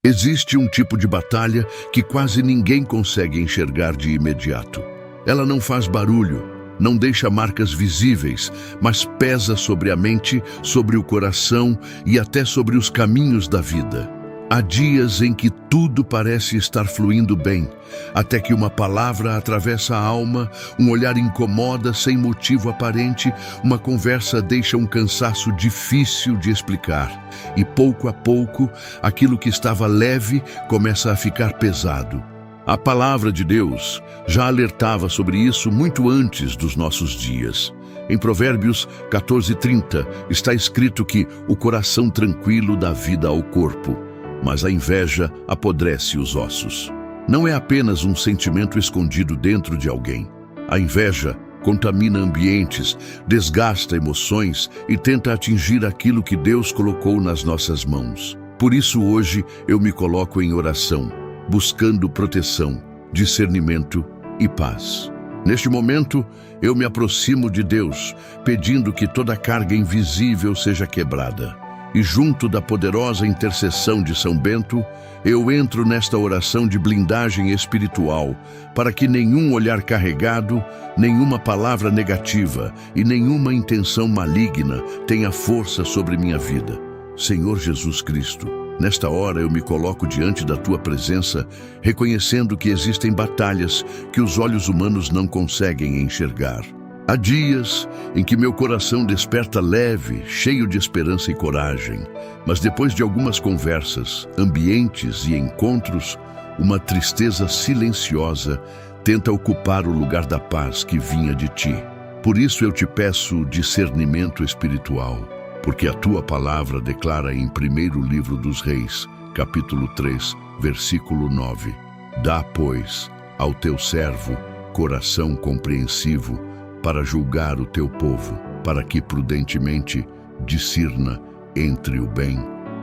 Existe um tipo de batalha que quase ninguém consegue enxergar de imediato. Ela não faz barulho, não deixa marcas visíveis, mas pesa sobre a mente, sobre o coração e até sobre os caminhos da vida. Há dias em que tudo parece estar fluindo bem, até que uma palavra atravessa a alma, um olhar incomoda sem motivo aparente, uma conversa deixa um cansaço difícil de explicar. E pouco a pouco, aquilo que estava leve começa a ficar pesado. A palavra de Deus já alertava sobre isso muito antes dos nossos dias. Em Provérbios 14:30 está escrito que o coração tranquilo dá vida ao corpo, mas a inveja apodrece os ossos. Não é apenas um sentimento escondido dentro de alguém. A inveja contamina ambientes, desgasta emoções e tenta atingir aquilo que Deus colocou nas nossas mãos. Por isso hoje eu me coloco em oração, buscando proteção, discernimento e paz. Neste momento, eu me aproximo de Deus, pedindo que toda carga invisível seja quebrada. E junto da poderosa intercessão de São Bento, eu entro nesta oração de blindagem espiritual, para que nenhum olhar carregado, nenhuma palavra negativa e nenhuma intenção maligna tenha força sobre minha vida. Senhor Jesus Cristo, nesta hora eu me coloco diante da Tua presença, reconhecendo que existem batalhas que os olhos humanos não conseguem enxergar. Há dias em que meu coração desperta leve, cheio de esperança e coragem, mas depois de algumas conversas, ambientes e encontros, uma tristeza silenciosa tenta ocupar o lugar da paz que vinha de Ti. Por isso eu te peço discernimento espiritual, porque a Tua palavra declara em 1º livro dos Reis, capítulo 3, versículo 9: Dá, pois, ao Teu servo coração compreensivo, para julgar o Teu povo, para que prudentemente discirna entre o bem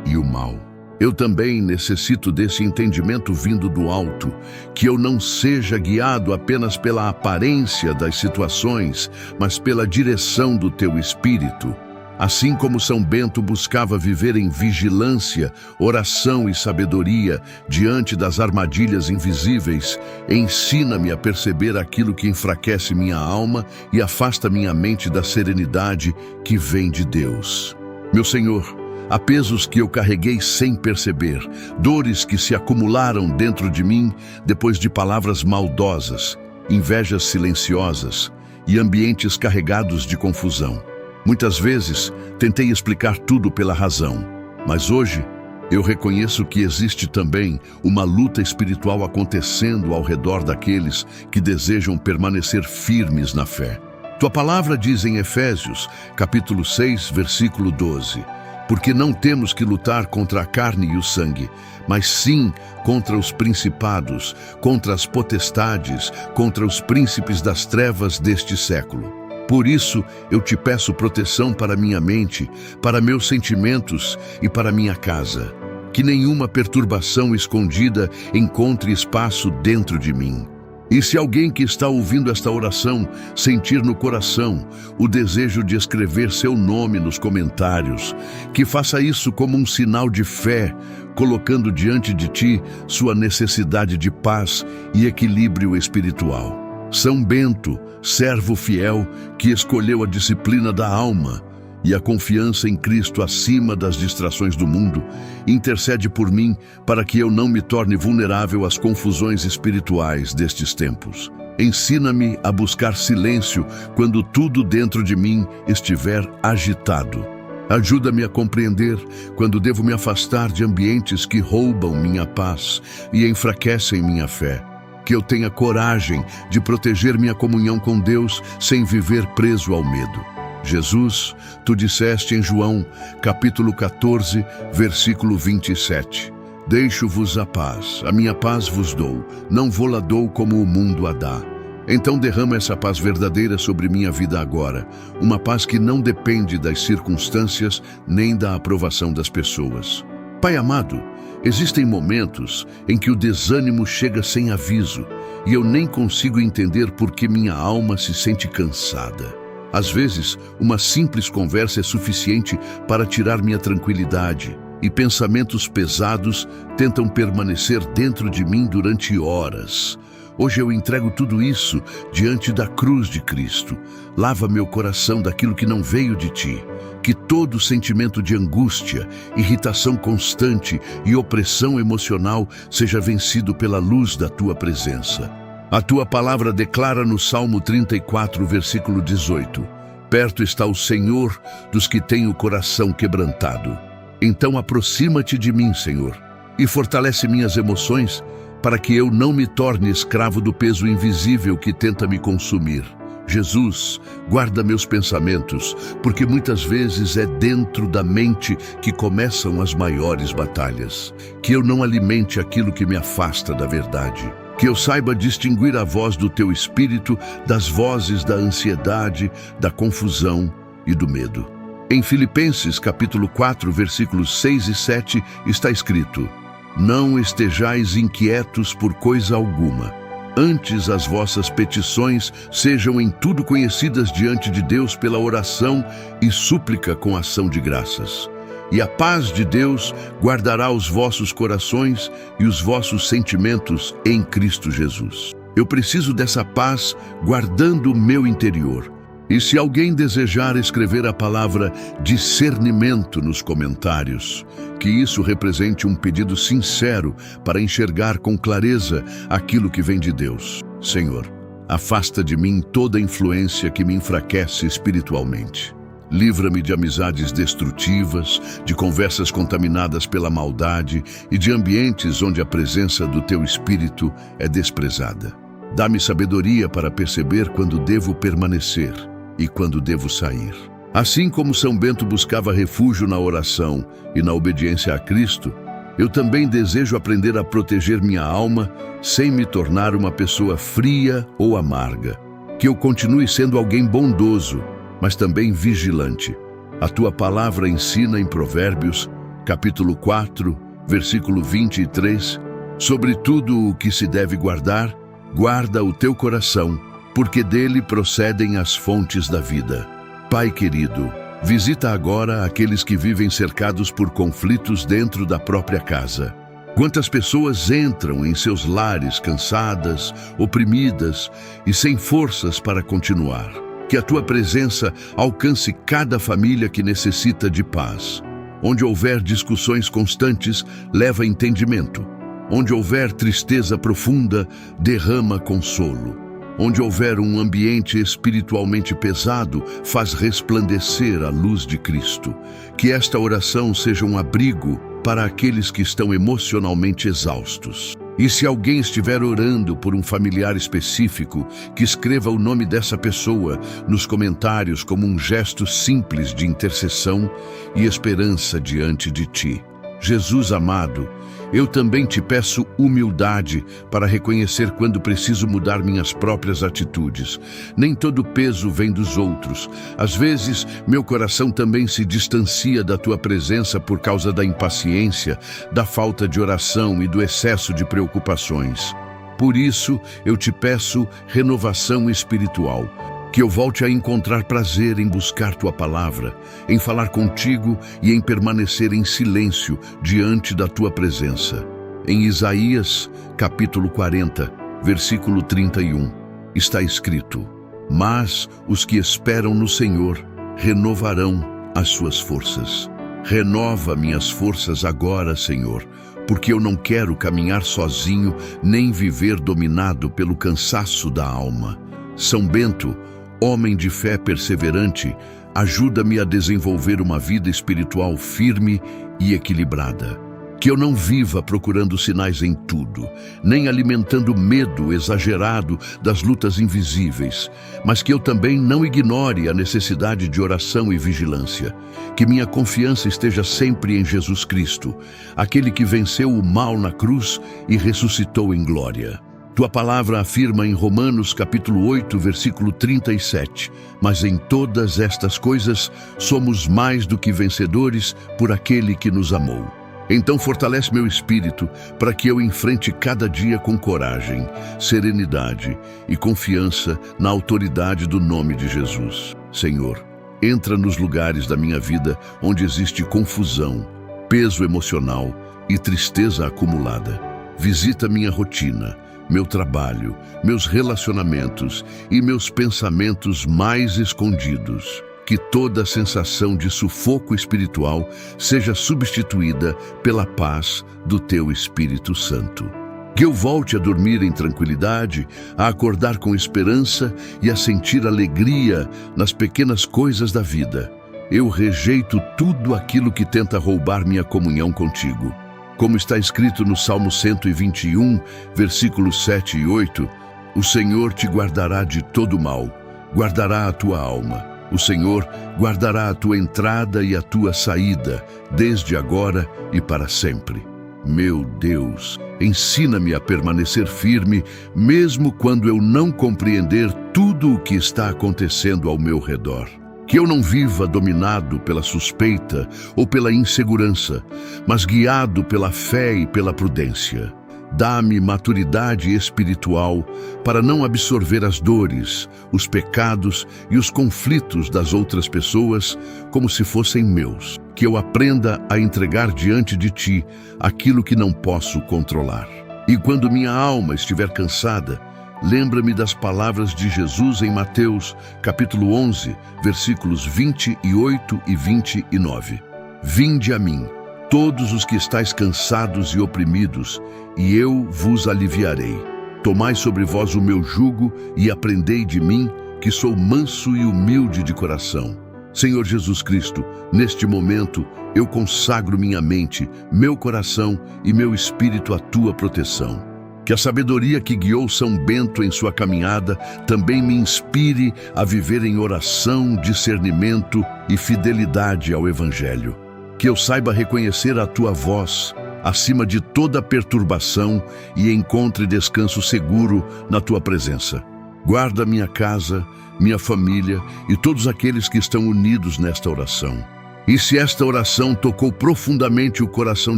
e o mal. Eu também necessito desse entendimento vindo do alto, que eu não seja guiado apenas pela aparência das situações, mas pela direção do Teu Espírito. Assim como São Bento buscava viver em vigilância, oração e sabedoria diante das armadilhas invisíveis, ensina-me a perceber aquilo que enfraquece minha alma e afasta minha mente da serenidade que vem de Deus. Meu Senhor, há pesos que eu carreguei sem perceber, dores que se acumularam dentro de mim depois de palavras maldosas, invejas silenciosas e ambientes carregados de confusão. Muitas vezes tentei explicar tudo pela razão, mas hoje eu reconheço que existe também uma luta espiritual acontecendo ao redor daqueles que desejam permanecer firmes na fé. Tua palavra diz em Efésios, capítulo 6, versículo 12: Porque não temos que lutar contra a carne e o sangue, mas sim contra os principados, contra as potestades, contra os príncipes das trevas deste século. Por isso, eu te peço proteção para minha mente, para meus sentimentos e para minha casa. Que nenhuma perturbação escondida encontre espaço dentro de mim. E se alguém que está ouvindo esta oração sentir no coração o desejo de escrever seu nome nos comentários, que faça isso como um sinal de fé, colocando diante de ti sua necessidade de paz e equilíbrio espiritual. São Bento, servo fiel, que escolheu a disciplina da alma e a confiança em Cristo acima das distrações do mundo, intercede por mim para que eu não me torne vulnerável às confusões espirituais destes tempos. Ensina-me a buscar silêncio quando tudo dentro de mim estiver agitado. Ajuda-me a compreender quando devo me afastar de ambientes que roubam minha paz e enfraquecem minha fé. Que eu tenha coragem de proteger minha comunhão com Deus sem viver preso ao medo. Jesus, tu disseste em João, capítulo 14, versículo 27, Deixo-vos a paz, a minha paz vos dou, não vou-la dou como o mundo a dá. Então derrama essa paz verdadeira sobre minha vida agora, uma paz que não depende das circunstâncias nem da aprovação das pessoas. Pai amado, existem momentos em que o desânimo chega sem aviso e eu nem consigo entender por que minha alma se sente cansada. Às vezes, uma simples conversa é suficiente para tirar minha tranquilidade e pensamentos pesados tentam permanecer dentro de mim durante horas. Hoje eu entrego tudo isso diante da cruz de Cristo. Lava meu coração daquilo que não veio de ti. Que todo sentimento de angústia, irritação constante e opressão emocional seja vencido pela luz da tua presença. A tua palavra declara no Salmo 34, versículo 18: perto está o Senhor dos que têm o coração quebrantado. Então aproxima-te de mim, Senhor, e fortalece minhas emoções para que eu não me torne escravo do peso invisível que tenta me consumir. Jesus, guarda meus pensamentos, porque muitas vezes é dentro da mente que começam as maiores batalhas. Que eu não alimente aquilo que me afasta da verdade. Que eu saiba distinguir a voz do teu Espírito das vozes da ansiedade, da confusão e do medo. Em Filipenses capítulo 4, versículos 6 e 7 está escrito: não estejais inquietos por coisa alguma. Antes as vossas petições sejam em tudo conhecidas diante de Deus pela oração e súplica com ação de graças. E a paz de Deus guardará os vossos corações e os vossos sentimentos em Cristo Jesus. Eu preciso dessa paz guardando o meu interior. E se alguém desejar escrever a palavra discernimento nos comentários, que isso represente um pedido sincero para enxergar com clareza aquilo que vem de Deus. Senhor, afasta de mim toda influência que me enfraquece espiritualmente. Livra-me de amizades destrutivas, de conversas contaminadas pela maldade e de ambientes onde a presença do teu Espírito é desprezada. Dá-me sabedoria para perceber quando devo permanecer e quando devo sair. Assim como São Bento buscava refúgio na oração e na obediência a Cristo, eu também desejo aprender a proteger minha alma sem me tornar uma pessoa fria ou amarga. Que eu continue sendo alguém bondoso, mas também vigilante. A tua palavra ensina em Provérbios, capítulo 4, versículo 23, sobre tudo o que se deve guardar, guarda o teu coração, porque dele procedem as fontes da vida. Pai querido, visita agora aqueles que vivem cercados por conflitos dentro da própria casa. Quantas pessoas entram em seus lares cansadas, oprimidas e sem forças para continuar. Que a tua presença alcance cada família que necessita de paz. Onde houver discussões constantes, leva entendimento. Onde houver tristeza profunda, derrama consolo. Onde houver um ambiente espiritualmente pesado, faz resplandecer a luz de Cristo. Que esta oração seja um abrigo para aqueles que estão emocionalmente exaustos. E se alguém estiver orando por um familiar específico, que escreva o nome dessa pessoa nos comentários como um gesto simples de intercessão e esperança diante de ti. Jesus amado, eu também te peço humildade para reconhecer quando preciso mudar minhas próprias atitudes. Nem todo peso vem dos outros. Às vezes, meu coração também se distancia da tua presença por causa da impaciência, da falta de oração e do excesso de preocupações. Por isso, eu te peço renovação espiritual. Que eu volte a encontrar prazer em buscar tua palavra, em falar contigo e em permanecer em silêncio diante da tua presença. Em Isaías, capítulo 40, versículo 31, está escrito: mas os que esperam no Senhor renovarão as suas forças. Renova minhas forças agora, Senhor, porque eu não quero caminhar sozinho nem viver dominado pelo cansaço da alma. São Bento, homem de fé perseverante, ajuda-me a desenvolver uma vida espiritual firme e equilibrada. Que eu não viva procurando sinais em tudo, nem alimentando medo exagerado das lutas invisíveis, mas que eu também não ignore a necessidade de oração e vigilância. Que minha confiança esteja sempre em Jesus Cristo, aquele que venceu o mal na cruz e ressuscitou em glória. Tua palavra afirma em Romanos capítulo 8, versículo 37, mas em todas estas coisas somos mais do que vencedores por aquele que nos amou. Então fortalece meu espírito para que eu enfrente cada dia com coragem, serenidade e confiança na autoridade do nome de Jesus. Senhor, entra nos lugares da minha vida onde existe confusão, peso emocional e tristeza acumulada. Visita minha rotina, meu trabalho, meus relacionamentos e meus pensamentos mais escondidos. Que toda sensação de sufoco espiritual seja substituída pela paz do Teu Espírito Santo. Que eu volte a dormir em tranquilidade, a acordar com esperança e a sentir alegria nas pequenas coisas da vida. Eu rejeito tudo aquilo que tenta roubar minha comunhão contigo. Como está escrito no Salmo 121, versículos 7 e 8, o Senhor te guardará de todo mal, guardará a tua alma. O Senhor guardará a tua entrada e a tua saída, desde agora e para sempre. Meu Deus, ensina-me a permanecer firme, mesmo quando eu não compreender tudo o que está acontecendo ao meu redor. Que eu não viva dominado pela suspeita ou pela insegurança, mas guiado pela fé e pela prudência. Dá-me maturidade espiritual para não absorver as dores, os pecados e os conflitos das outras pessoas como se fossem meus. Que eu aprenda a entregar diante de Ti aquilo que não posso controlar. E quando minha alma estiver cansada, lembra-me das palavras de Jesus em Mateus, capítulo 11, versículos 28 e 29. Vinde a mim, todos os que estáis cansados e oprimidos, e eu vos aliviarei. Tomai sobre vós o meu jugo e aprendei de mim, que sou manso e humilde de coração. Senhor Jesus Cristo, neste momento eu consagro minha mente, meu coração e meu espírito à tua proteção. Que a sabedoria que guiou São Bento em sua caminhada também me inspire a viver em oração, discernimento e fidelidade ao Evangelho. Que eu saiba reconhecer a tua voz acima de toda perturbação e encontre descanso seguro na tua presença. Guarda minha casa, minha família e todos aqueles que estão unidos nesta oração. E se esta oração tocou profundamente o coração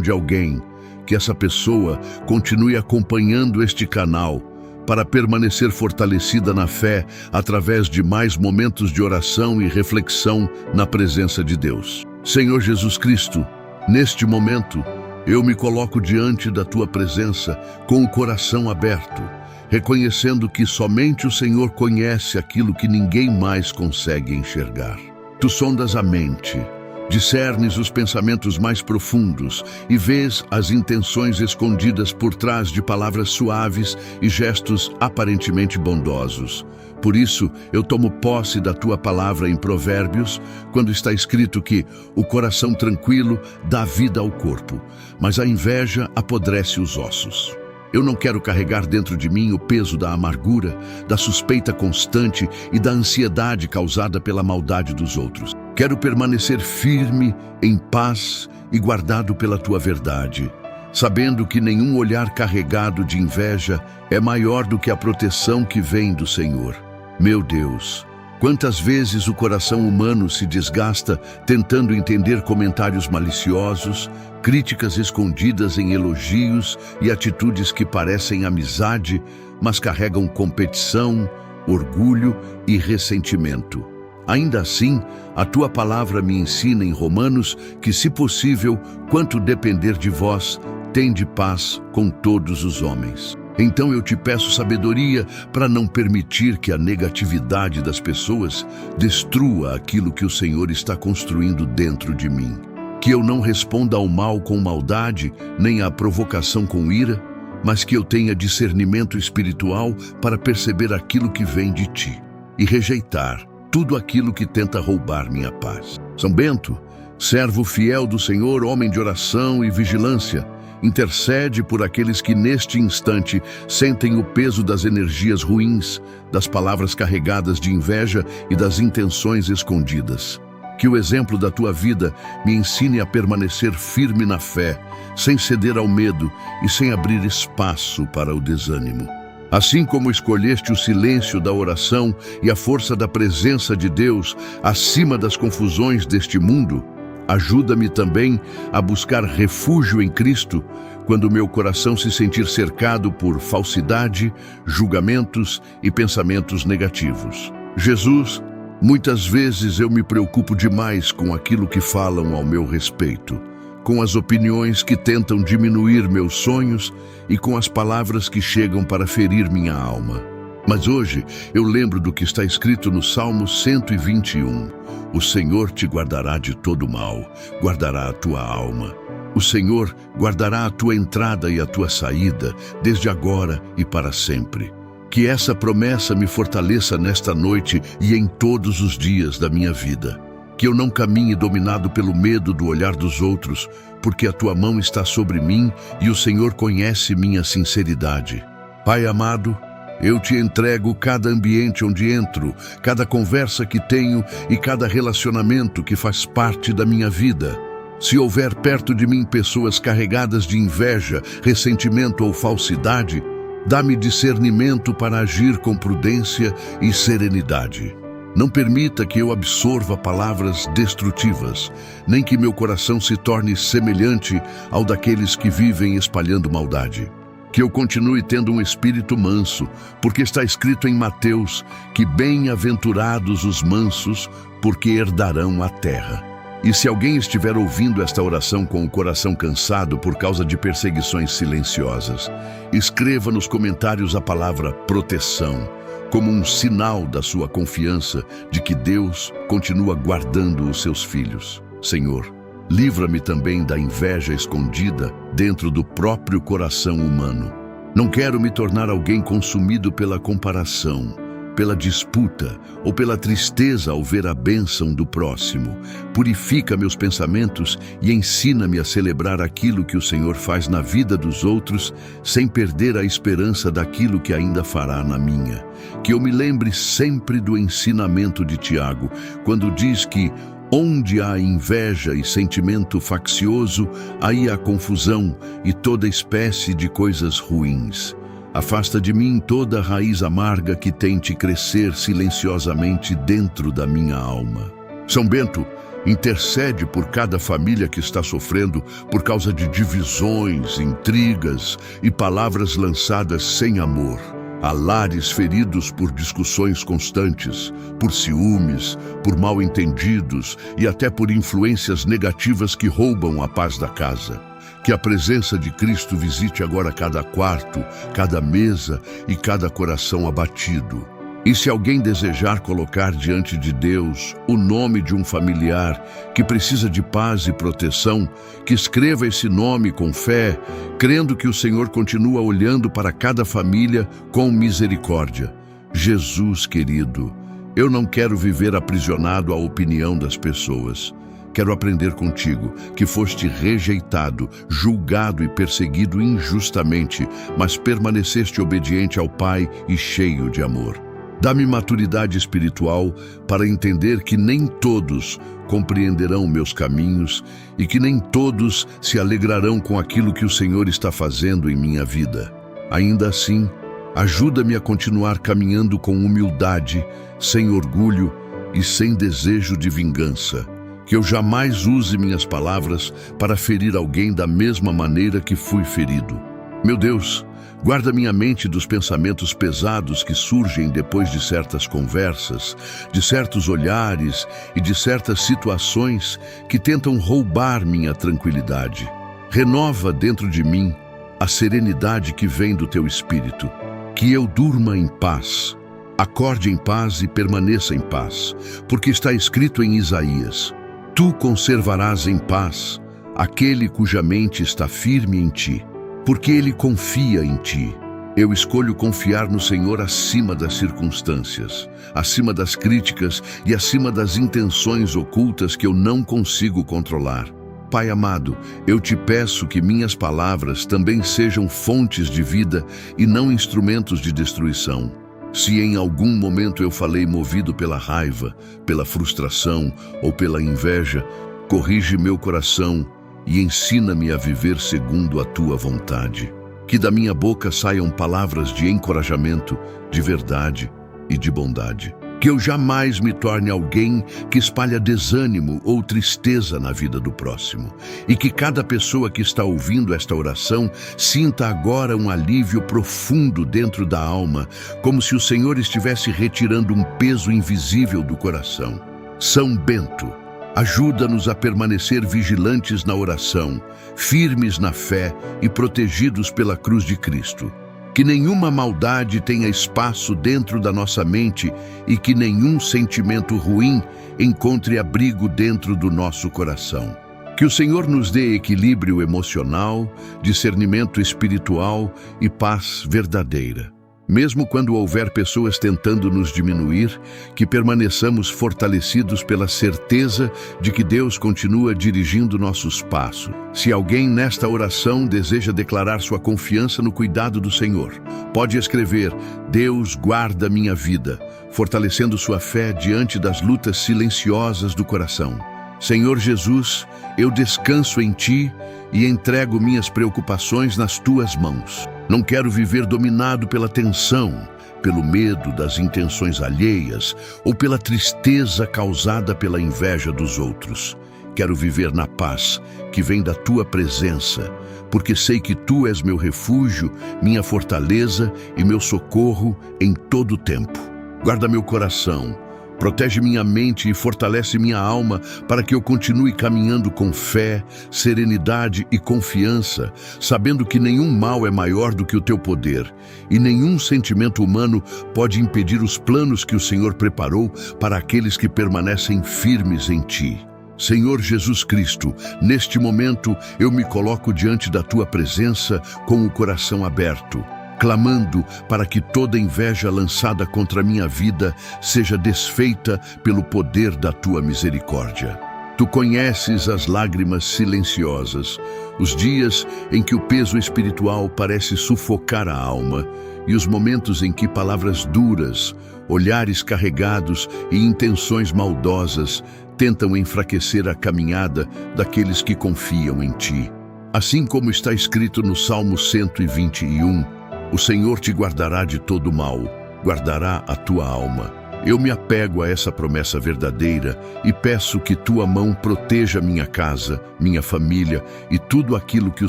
de alguém, que essa pessoa continue acompanhando este canal para permanecer fortalecida na fé através de mais momentos de oração e reflexão na presença de Deus. Senhor Jesus Cristo, neste momento, eu me coloco diante da Tua presença com o coração aberto, reconhecendo que somente o Senhor conhece aquilo que ninguém mais consegue enxergar. Tu sondas a mente, discernes os pensamentos mais profundos e vês as intenções escondidas por trás de palavras suaves e gestos aparentemente bondosos. Por isso, eu tomo posse da tua palavra em Provérbios, quando está escrito que o coração tranquilo dá vida ao corpo, mas a inveja apodrece os ossos. Eu não quero carregar dentro de mim o peso da amargura, da suspeita constante e da ansiedade causada pela maldade dos outros. Quero permanecer firme, em paz e guardado pela tua verdade, sabendo que nenhum olhar carregado de inveja é maior do que a proteção que vem do Senhor. Meu Deus, quantas vezes o coração humano se desgasta tentando entender comentários maliciosos, críticas escondidas em elogios e atitudes que parecem amizade, mas carregam competição, orgulho e ressentimento. Ainda assim, a tua palavra me ensina em Romanos que, se possível, quanto depender de vós, tende paz com todos os homens. Então eu te peço sabedoria para não permitir que a negatividade das pessoas destrua aquilo que o Senhor está construindo dentro de mim. Que eu não responda ao mal com maldade, nem à provocação com ira, mas que eu tenha discernimento espiritual para perceber aquilo que vem de ti e rejeitar tudo aquilo que tenta roubar minha paz. São Bento, servo fiel do Senhor, homem de oração e vigilância, intercede por aqueles que neste instante sentem o peso das energias ruins, das palavras carregadas de inveja e das intenções escondidas. Que o exemplo da tua vida me ensine a permanecer firme na fé, sem ceder ao medo e sem abrir espaço para o desânimo. Assim como escolheste o silêncio da oração e a força da presença de Deus acima das confusões deste mundo, ajuda-me também a buscar refúgio em Cristo quando meu coração se sentir cercado por falsidade, julgamentos e pensamentos negativos. Jesus, muitas vezes eu me preocupo demais com aquilo que falam ao meu respeito, com as opiniões que tentam diminuir meus sonhos e com as palavras que chegam para ferir minha alma. Mas hoje eu lembro do que está escrito no Salmo 121. O Senhor te guardará de todo mal, guardará a tua alma. O Senhor guardará a tua entrada e a tua saída, desde agora e para sempre. Que essa promessa me fortaleça nesta noite e em todos os dias da minha vida. Que eu não caminhe dominado pelo medo do olhar dos outros, porque a tua mão está sobre mim e o Senhor conhece minha sinceridade. Pai amado, eu te entrego cada ambiente onde entro, cada conversa que tenho e cada relacionamento que faz parte da minha vida. Se houver perto de mim pessoas carregadas de inveja, ressentimento ou falsidade, dá-me discernimento para agir com prudência e serenidade. Não permita que eu absorva palavras destrutivas, nem que meu coração se torne semelhante ao daqueles que vivem espalhando maldade. Que eu continue tendo um espírito manso, porque está escrito em Mateus que bem-aventurados os mansos, porque herdarão a terra. E se alguém estiver ouvindo esta oração com o coração cansado por causa de perseguições silenciosas, escreva nos comentários a palavra proteção, como um sinal da sua confiança de que Deus continua guardando os seus filhos. Senhor, livra-me também da inveja escondida dentro do próprio coração humano. Não quero me tornar alguém consumido pela comparação, pela disputa ou pela tristeza ao ver a bênção do próximo. Purifica meus pensamentos e ensina-me a celebrar aquilo que o Senhor faz na vida dos outros, sem perder a esperança daquilo que ainda fará na minha. Que eu me lembre sempre do ensinamento de Tiago, quando diz que onde há inveja e sentimento faccioso, aí há confusão e toda espécie de coisas ruins. Afasta de mim toda raiz amarga que tente crescer silenciosamente dentro da minha alma. São Bento, intercede por cada família que está sofrendo por causa de divisões, intrigas e palavras lançadas sem amor. Há lares feridos por discussões constantes, por ciúmes, por mal-entendidos e até por influências negativas que roubam a paz da casa. Que a presença de Cristo visite agora cada quarto, cada mesa e cada coração abatido. E se alguém desejar colocar diante de Deus o nome de um familiar que precisa de paz e proteção, que escreva esse nome com fé, crendo que o Senhor continua olhando para cada família com misericórdia. Jesus querido, eu não quero viver aprisionado à opinião das pessoas. Quero aprender contigo, que foste rejeitado, julgado e perseguido injustamente, mas permaneceste obediente ao Pai e cheio de amor. Dá-me maturidade espiritual para entender que nem todos compreenderão meus caminhos e que nem todos se alegrarão com aquilo que o Senhor está fazendo em minha vida. Ainda assim, ajuda-me a continuar caminhando com humildade, sem orgulho e sem desejo de vingança. Que eu jamais use minhas palavras para ferir alguém da mesma maneira que fui ferido. Meu Deus, guarda minha mente dos pensamentos pesados que surgem depois de certas conversas, de certos olhares e de certas situações que tentam roubar minha tranquilidade. Renova dentro de mim a serenidade que vem do teu Espírito. Que eu durma em paz, acorde em paz e permaneça em paz, porque está escrito em Isaías: tu conservarás em paz aquele cuja mente está firme em ti, porque ele confia em ti. Eu escolho confiar no Senhor acima das circunstâncias, acima das críticas e acima das intenções ocultas que eu não consigo controlar. Pai amado, eu te peço que minhas palavras também sejam fontes de vida e não instrumentos de destruição. Se em algum momento eu falei movido pela raiva, pela frustração ou pela inveja, corrige meu coração e ensina-me a viver segundo a tua vontade. Que da minha boca saiam palavras de encorajamento, de verdade e de bondade. Que eu jamais me torne alguém que espalha desânimo ou tristeza na vida do próximo. E que cada pessoa que está ouvindo esta oração sinta agora um alívio profundo dentro da alma, como se o Senhor estivesse retirando um peso invisível do coração. São Bento, Ajuda-nos a permanecer vigilantes na oração, firmes na fé e protegidos pela cruz de Cristo. Que nenhuma maldade tenha espaço dentro da nossa mente e que nenhum sentimento ruim encontre abrigo dentro do nosso coração. Que o Senhor nos dê equilíbrio emocional, discernimento espiritual e paz verdadeira. Mesmo quando houver pessoas tentando nos diminuir, que permaneçamos fortalecidos pela certeza de que Deus continua dirigindo nossos passos. Se alguém nesta oração deseja declarar sua confiança no cuidado do Senhor, pode escrever: Deus guarda minha vida, fortalecendo sua fé diante das lutas silenciosas do coração. Senhor Jesus, eu descanso em Ti e entrego minhas preocupações nas Tuas mãos. Não quero viver dominado pela tensão, pelo medo das intenções alheias ou pela tristeza causada pela inveja dos outros. Quero viver na paz que vem da Tua presença, porque sei que Tu és meu refúgio, minha fortaleza e meu socorro em todo o tempo. Guarda meu coração, protege minha mente e fortalece minha alma para que eu continue caminhando com fé, serenidade e confiança, sabendo que nenhum mal é maior do que o Teu poder e nenhum sentimento humano pode impedir os planos que o Senhor preparou para aqueles que permanecem firmes em Ti. Senhor Jesus Cristo, neste momento eu me coloco diante da Tua presença com o coração aberto, clamando para que toda inveja lançada contra a minha vida seja desfeita pelo poder da Tua misericórdia. Tu conheces as lágrimas silenciosas, os dias em que o peso espiritual parece sufocar a alma e os momentos em que palavras duras, olhares carregados e intenções maldosas tentam enfraquecer a caminhada daqueles que confiam em Ti. Assim como está escrito no Salmo 121, o Senhor te guardará de todo mal, guardará a tua alma. Eu me apego a essa promessa verdadeira e peço que Tua mão proteja minha casa, minha família e tudo aquilo que o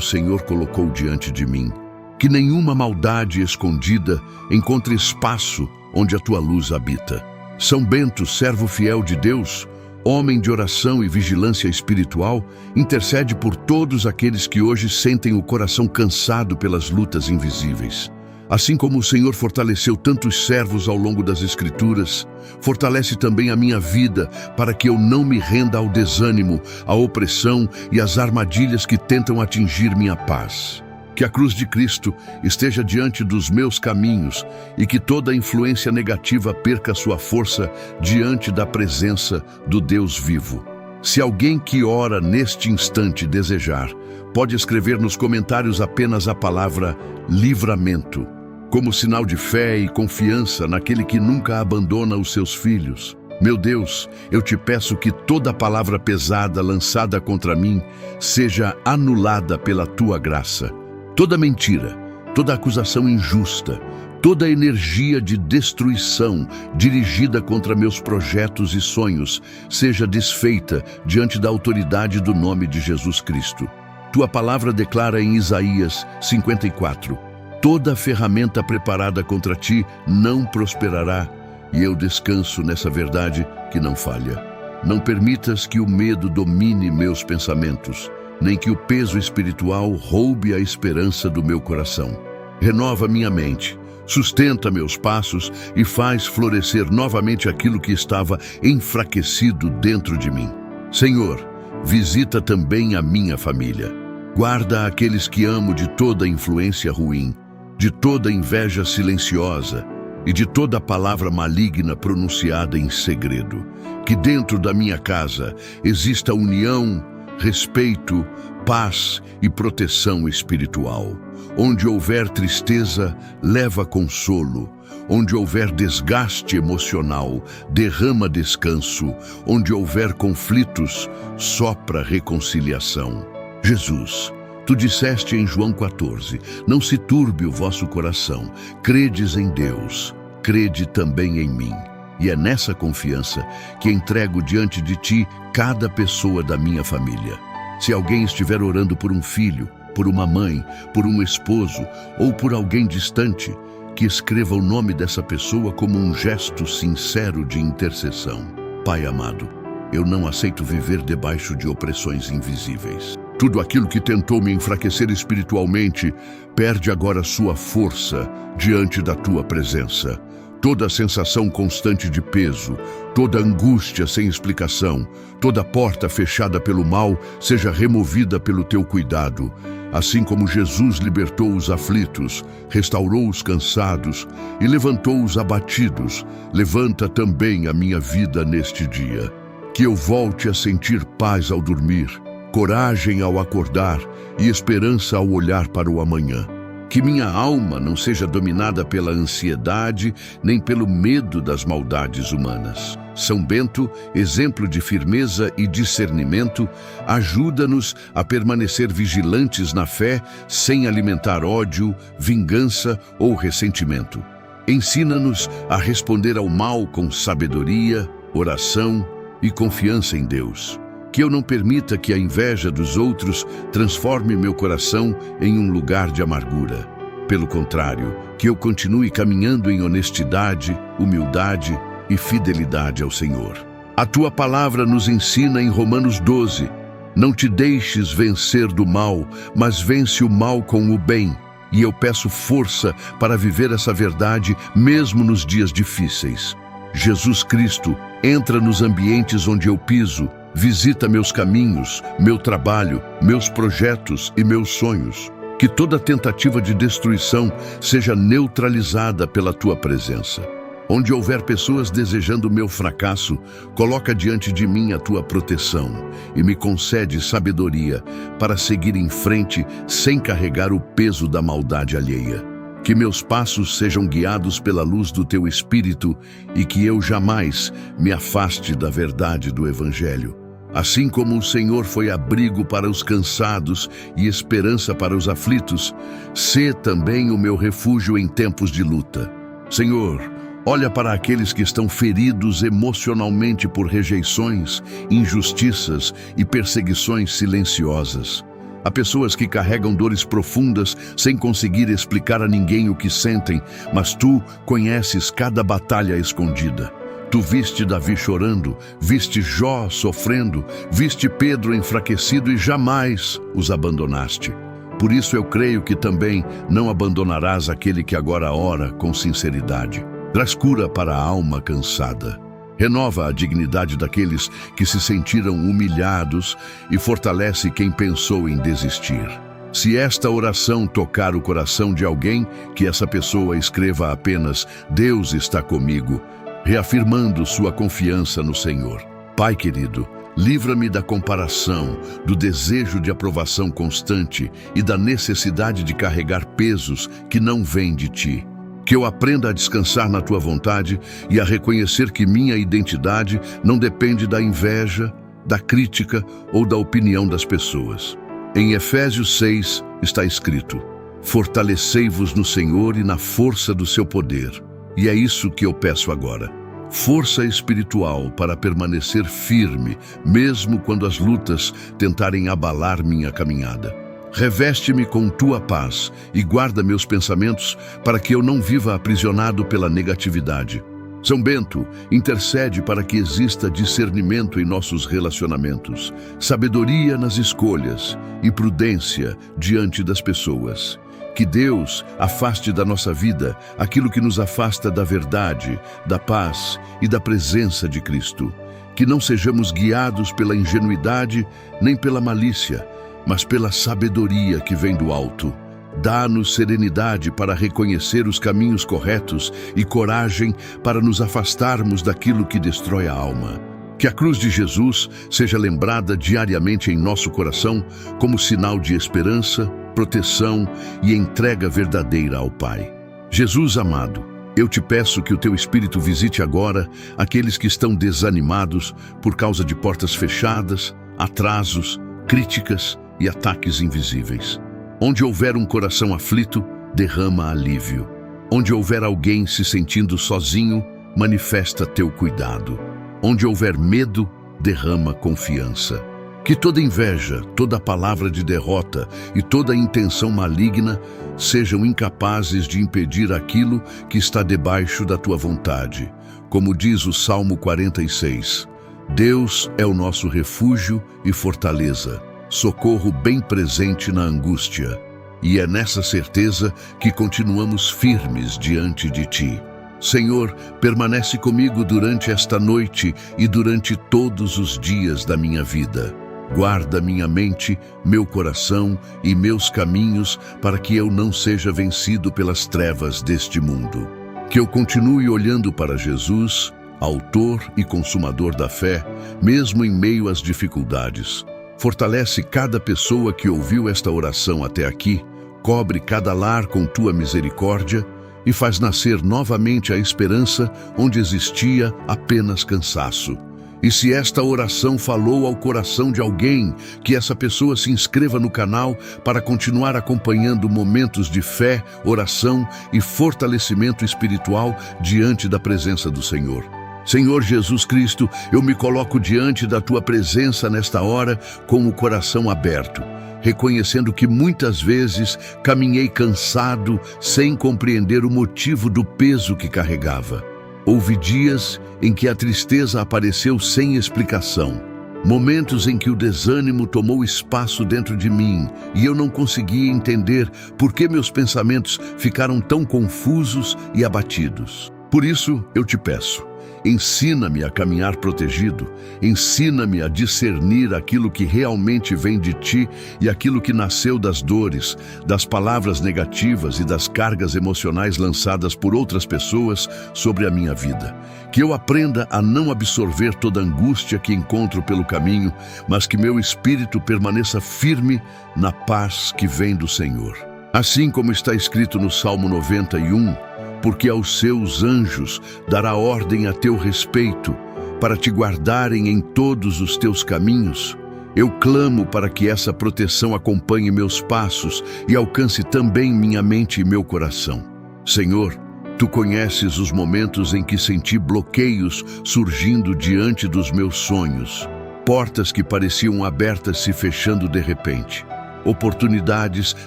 Senhor colocou diante de mim. Que nenhuma maldade escondida encontre espaço onde a Tua luz habita. São Bento, servo fiel de Deus, homem de oração e vigilância espiritual, intercede por todos aqueles que hoje sentem o coração cansado pelas lutas invisíveis. Assim como o Senhor fortaleceu tantos servos ao longo das Escrituras, fortalece também a minha vida para que eu não me renda ao desânimo, à opressão e às armadilhas que tentam atingir minha paz. Que a cruz de Cristo esteja diante dos meus caminhos e que toda influência negativa perca sua força diante da presença do Deus vivo. Se alguém que ora neste instante desejar, pode escrever nos comentários apenas a palavra livramento, como sinal de fé e confiança naquele que nunca abandona os seus filhos. Meu Deus, eu te peço que toda palavra pesada lançada contra mim seja anulada pela Tua graça. Toda mentira, toda acusação injusta, toda energia de destruição dirigida contra meus projetos e sonhos seja desfeita diante da autoridade do nome de Jesus Cristo. Tua palavra declara em Isaías 54, toda ferramenta preparada contra ti não prosperará, e eu descanso nessa verdade que não falha. Não permitas que o medo domine meus pensamentos, nem que o peso espiritual roube a esperança do meu coração. Renova minha mente, sustenta meus passos e faz florescer novamente aquilo que estava enfraquecido dentro de mim. Senhor, visita também a minha família. Guarda aqueles que amo de toda influência ruim, de toda inveja silenciosa e de toda palavra maligna pronunciada em segredo. Que dentro da minha casa exista união, respeito, paz e proteção espiritual. Onde houver tristeza, leva consolo. Onde houver desgaste emocional, derrama descanso. Onde houver conflitos, sopra reconciliação. Jesus, Tu disseste em João 14, não se turbe o vosso coração. Credes em Deus, crede também em mim. E é nessa confiança que entrego diante de Ti cada pessoa da minha família. Se alguém estiver orando por um filho, por uma mãe, por um esposo ou por alguém distante, que escreva o nome dessa pessoa como um gesto sincero de intercessão. Pai amado, Eu não aceito viver debaixo de opressões invisíveis. Tudo aquilo que tentou me enfraquecer espiritualmente perde agora sua força diante da tua presença. Toda sensação constante de peso, toda angústia sem explicação, toda porta fechada pelo mal seja removida pelo teu cuidado. Assim como Jesus libertou os aflitos, restaurou os cansados e levantou os abatidos, levanta também a minha vida neste dia. Que eu volte a sentir paz ao dormir, coragem ao acordar e esperança ao olhar para o amanhã. Que minha alma não seja dominada pela ansiedade nem pelo medo das maldades humanas. São Bento, exemplo de firmeza e discernimento, ajuda-nos a permanecer vigilantes na fé sem alimentar ódio, vingança ou ressentimento. Ensina-nos a responder ao mal com sabedoria, oração e confiança em Deus. Que eu não permita que a inveja dos outros transforme meu coração em um lugar de amargura. Pelo contrário, que eu continue caminhando em honestidade, humildade e fidelidade ao Senhor. A tua palavra nos ensina em Romanos 12: não te deixes vencer do mal, mas vence o mal com o bem. E eu peço força para viver essa verdade mesmo nos dias difíceis. Jesus Cristo, entra nos ambientes onde eu piso, visita meus caminhos, meu trabalho, meus projetos e meus sonhos. Que toda tentativa de destruição seja neutralizada pela tua presença. Onde houver pessoas desejando meu fracasso, coloca diante de mim a tua proteção e me concede sabedoria para seguir em frente sem carregar o peso da maldade alheia. Que meus passos sejam guiados pela luz do teu Espírito e que eu jamais me afaste da verdade do Evangelho. Assim como o Senhor foi abrigo para os cansados e esperança para os aflitos, sê também o meu refúgio em tempos de luta. Senhor, olha para aqueles que estão feridos emocionalmente por rejeições, injustiças e perseguições silenciosas. Há pessoas que carregam dores profundas sem conseguir explicar a ninguém o que sentem, mas tu conheces cada batalha escondida. Tu viste Davi chorando, viste Jó sofrendo, viste Pedro enfraquecido e jamais os abandonaste. Por isso eu creio que também não abandonarás aquele que agora ora com sinceridade. Traz cura para a alma cansada. Renova a dignidade daqueles que se sentiram humilhados e fortalece quem pensou em desistir. Se esta oração tocar o coração de alguém, que essa pessoa escreva apenas "Deus está comigo", reafirmando sua confiança no Senhor. Pai querido, livra-me da comparação, do desejo de aprovação constante e da necessidade de carregar pesos que não vêm de ti. Que eu aprenda a descansar na tua vontade e a reconhecer que minha identidade não depende da inveja, da crítica ou da opinião das pessoas. Em Efésios 6 está escrito: fortalecei-vos no Senhor e na força do seu poder. E é isso que eu peço agora. Força espiritual para permanecer firme, mesmo quando as lutas tentarem abalar minha caminhada. Reveste-me com tua paz e guarda meus pensamentos para que eu não viva aprisionado pela negatividade. São Bento, intercede para que exista discernimento em nossos relacionamentos, sabedoria nas escolhas e prudência diante das pessoas. Que Deus afaste da nossa vida aquilo que nos afasta da verdade, da paz e da presença de Cristo. Que não sejamos guiados pela ingenuidade nem pela malícia, mas pela sabedoria que vem do alto. Dá-nos serenidade para reconhecer os caminhos corretos e coragem para nos afastarmos daquilo que destrói a alma. Que a cruz de Jesus seja lembrada diariamente em nosso coração como sinal de esperança, proteção e entrega verdadeira ao Pai. Jesus amado, eu te peço que o teu Espírito visite agora aqueles que estão desanimados por causa de portas fechadas, atrasos, críticas e ataques invisíveis. Onde houver um coração aflito, derrama alívio. Onde houver alguém se sentindo sozinho, manifesta teu cuidado. Onde houver medo, derrama confiança. Que toda inveja, toda palavra de derrota e toda intenção maligna sejam incapazes de impedir aquilo que está debaixo da tua vontade. Como diz o Salmo 46, Deus é o nosso refúgio e fortaleza, socorro bem presente na angústia. E é nessa certeza que continuamos firmes diante de Ti. Senhor, permanece comigo durante esta noite e durante todos os dias da minha vida. Guarda minha mente, meu coração e meus caminhos para que eu não seja vencido pelas trevas deste mundo. Que eu continue olhando para Jesus, autor e consumador da fé, mesmo em meio às dificuldades. Fortalece cada pessoa que ouviu esta oração até aqui, cobre cada lar com Tua misericórdia e faz nascer novamente a esperança onde existia apenas cansaço. E se esta oração falou ao coração de alguém, que essa pessoa se inscreva no canal para continuar acompanhando momentos de fé, oração e fortalecimento espiritual diante da presença do Senhor. Senhor Jesus Cristo, eu me coloco diante da Tua presença nesta hora com o coração aberto, reconhecendo que muitas vezes caminhei cansado, sem compreender o motivo do peso que carregava. Houve dias em que a tristeza apareceu sem explicação, momentos em que o desânimo tomou espaço dentro de mim e eu não conseguia entender por que meus pensamentos ficaram tão confusos e abatidos. Por isso, eu te peço, ensina-me a caminhar protegido, ensina-me a discernir aquilo que realmente vem de Ti e aquilo que nasceu das dores, das palavras negativas e das cargas emocionais lançadas por outras pessoas sobre a minha vida. Que eu aprenda a não absorver toda a angústia que encontro pelo caminho, mas que meu espírito permaneça firme na paz que vem do Senhor. Assim como está escrito no Salmo 91, porque aos seus anjos dará ordem a teu respeito, para te guardarem em todos os teus caminhos. Eu clamo para que essa proteção acompanhe meus passos e alcance também minha mente e meu coração. Senhor, Tu conheces os momentos em que senti bloqueios surgindo diante dos meus sonhos, portas que pareciam abertas se fechando de repente, oportunidades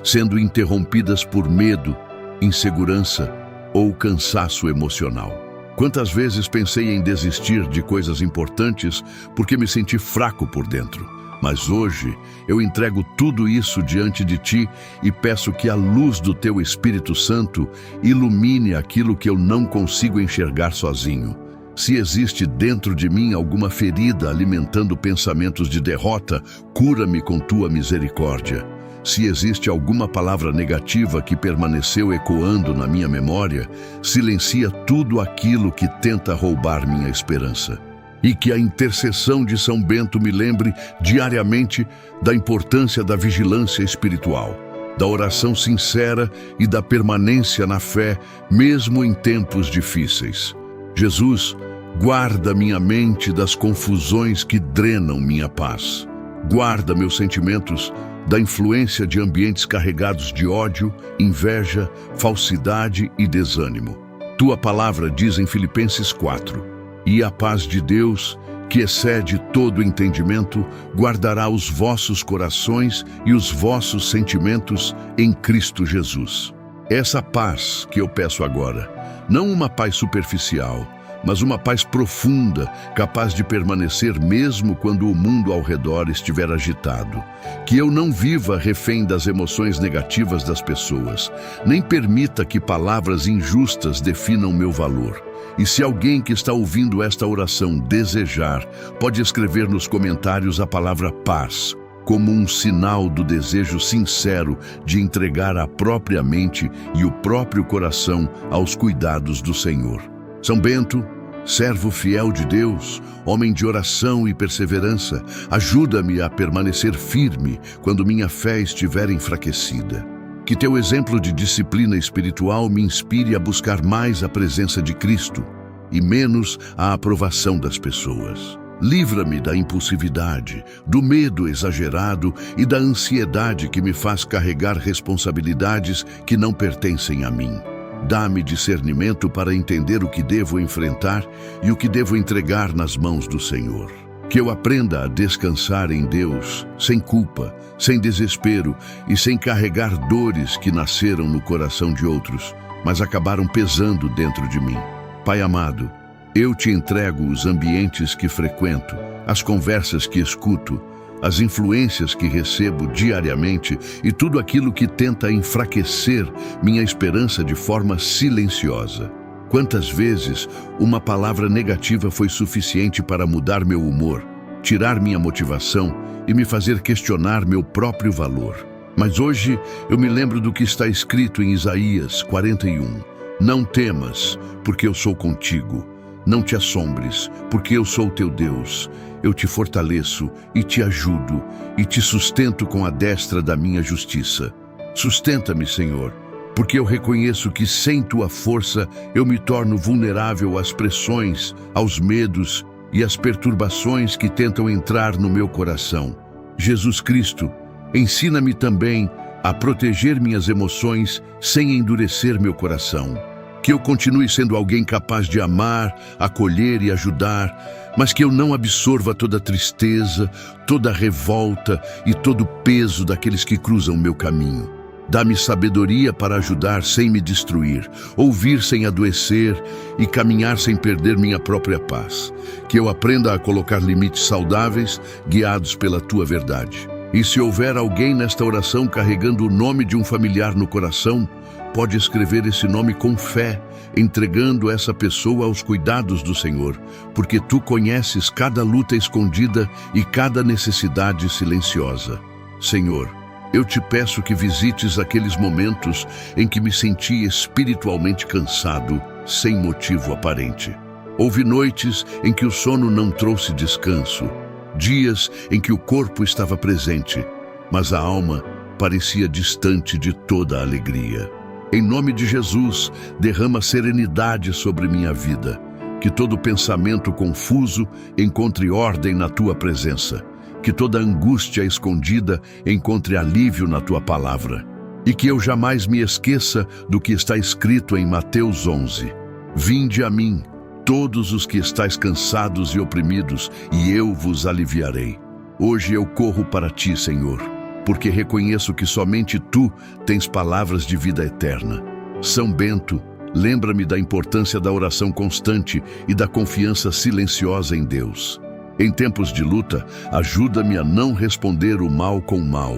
sendo interrompidas por medo, insegurança ou cansaço emocional. Quantas vezes pensei em desistir de coisas importantes porque me senti fraco por dentro. Mas hoje eu entrego tudo isso diante de Ti e peço que a luz do Teu Espírito Santo ilumine aquilo que eu não consigo enxergar sozinho. Se existe dentro de mim alguma ferida alimentando pensamentos de derrota, cura-me com Tua misericórdia. Se existe alguma palavra negativa que permaneceu ecoando na minha memória, silencia tudo aquilo que tenta roubar minha esperança. E que a intercessão de São Bento me lembre diariamente da importância da vigilância espiritual, da oração sincera e da permanência na fé, mesmo em tempos difíceis. Jesus, guarda minha mente das confusões que drenam minha paz. Guarda meus sentimentos da influência de ambientes carregados de ódio, inveja, falsidade e desânimo. Tua palavra diz em Filipenses 4, e a paz de Deus, que excede todo entendimento, guardará os vossos corações e os vossos sentimentos em Cristo Jesus. Essa paz que eu peço agora, não uma paz superficial, mas uma paz profunda, capaz de permanecer mesmo quando o mundo ao redor estiver agitado. Que eu não viva refém das emoções negativas das pessoas, nem permita que palavras injustas definam meu valor. E se alguém que está ouvindo esta oração desejar, pode escrever nos comentários a palavra paz, como um sinal do desejo sincero de entregar a própria mente e o próprio coração aos cuidados do Senhor. São Bento, servo fiel de Deus, homem de oração e perseverança, ajuda-me a permanecer firme quando minha fé estiver enfraquecida. Que teu exemplo de disciplina espiritual me inspire a buscar mais a presença de Cristo e menos a aprovação das pessoas. Livra-me da impulsividade, do medo exagerado e da ansiedade que me faz carregar responsabilidades que não pertencem a mim. Dá-me discernimento para entender o que devo enfrentar e o que devo entregar nas mãos do Senhor. Que eu aprenda a descansar em Deus, sem culpa, sem desespero e sem carregar dores que nasceram no coração de outros, mas acabaram pesando dentro de mim. Pai amado, Eu te entrego os ambientes que frequento, as conversas que escuto, as influências que recebo diariamente e tudo aquilo que tenta enfraquecer minha esperança de forma silenciosa. Quantas vezes uma palavra negativa foi suficiente para mudar meu humor, tirar minha motivação e me fazer questionar meu próprio valor. Mas hoje eu me lembro do que está escrito em Isaías 41. Não temas, porque eu sou contigo. Não te assombres, porque eu sou teu Deus. Eu te fortaleço e te ajudo e te sustento com a destra da minha justiça. Sustenta-me, Senhor, porque eu reconheço que sem tua força eu me torno vulnerável às pressões, aos medos e às perturbações que tentam entrar no meu coração. Jesus Cristo, ensina-me também a proteger minhas emoções sem endurecer meu coração. Que eu continue sendo alguém capaz de amar, acolher e ajudar, mas que eu não absorva toda a tristeza, toda a revolta e todo o peso daqueles que cruzam meu caminho. Dá-me sabedoria para ajudar sem me destruir, ouvir sem adoecer e caminhar sem perder minha própria paz. Que eu aprenda a colocar limites saudáveis, guiados pela tua verdade. E se houver alguém nesta oração carregando o nome de um familiar no coração, pode escrever esse nome com fé, entregando essa pessoa aos cuidados do Senhor, porque tu conheces cada luta escondida e cada necessidade silenciosa. Senhor, eu te peço que visites aqueles momentos em que me senti espiritualmente cansado, sem motivo aparente. Houve noites em que o sono não trouxe descanso, dias em que o corpo estava presente, mas a alma parecia distante de toda a alegria. Em nome de Jesus, derrama serenidade sobre minha vida, que todo pensamento confuso encontre ordem na tua presença, que toda angústia escondida encontre alívio na tua palavra, e que eu jamais me esqueça do que está escrito em Mateus 11. Vinde a mim, todos os que estáis cansados e oprimidos, e eu vos aliviarei. Hoje eu corro para ti, Senhor, porque reconheço que somente tu tens palavras de vida eterna. São Bento, lembra-me da importância da oração constante e da confiança silenciosa em Deus. Em tempos de luta, ajuda-me a não responder o mal com o mal,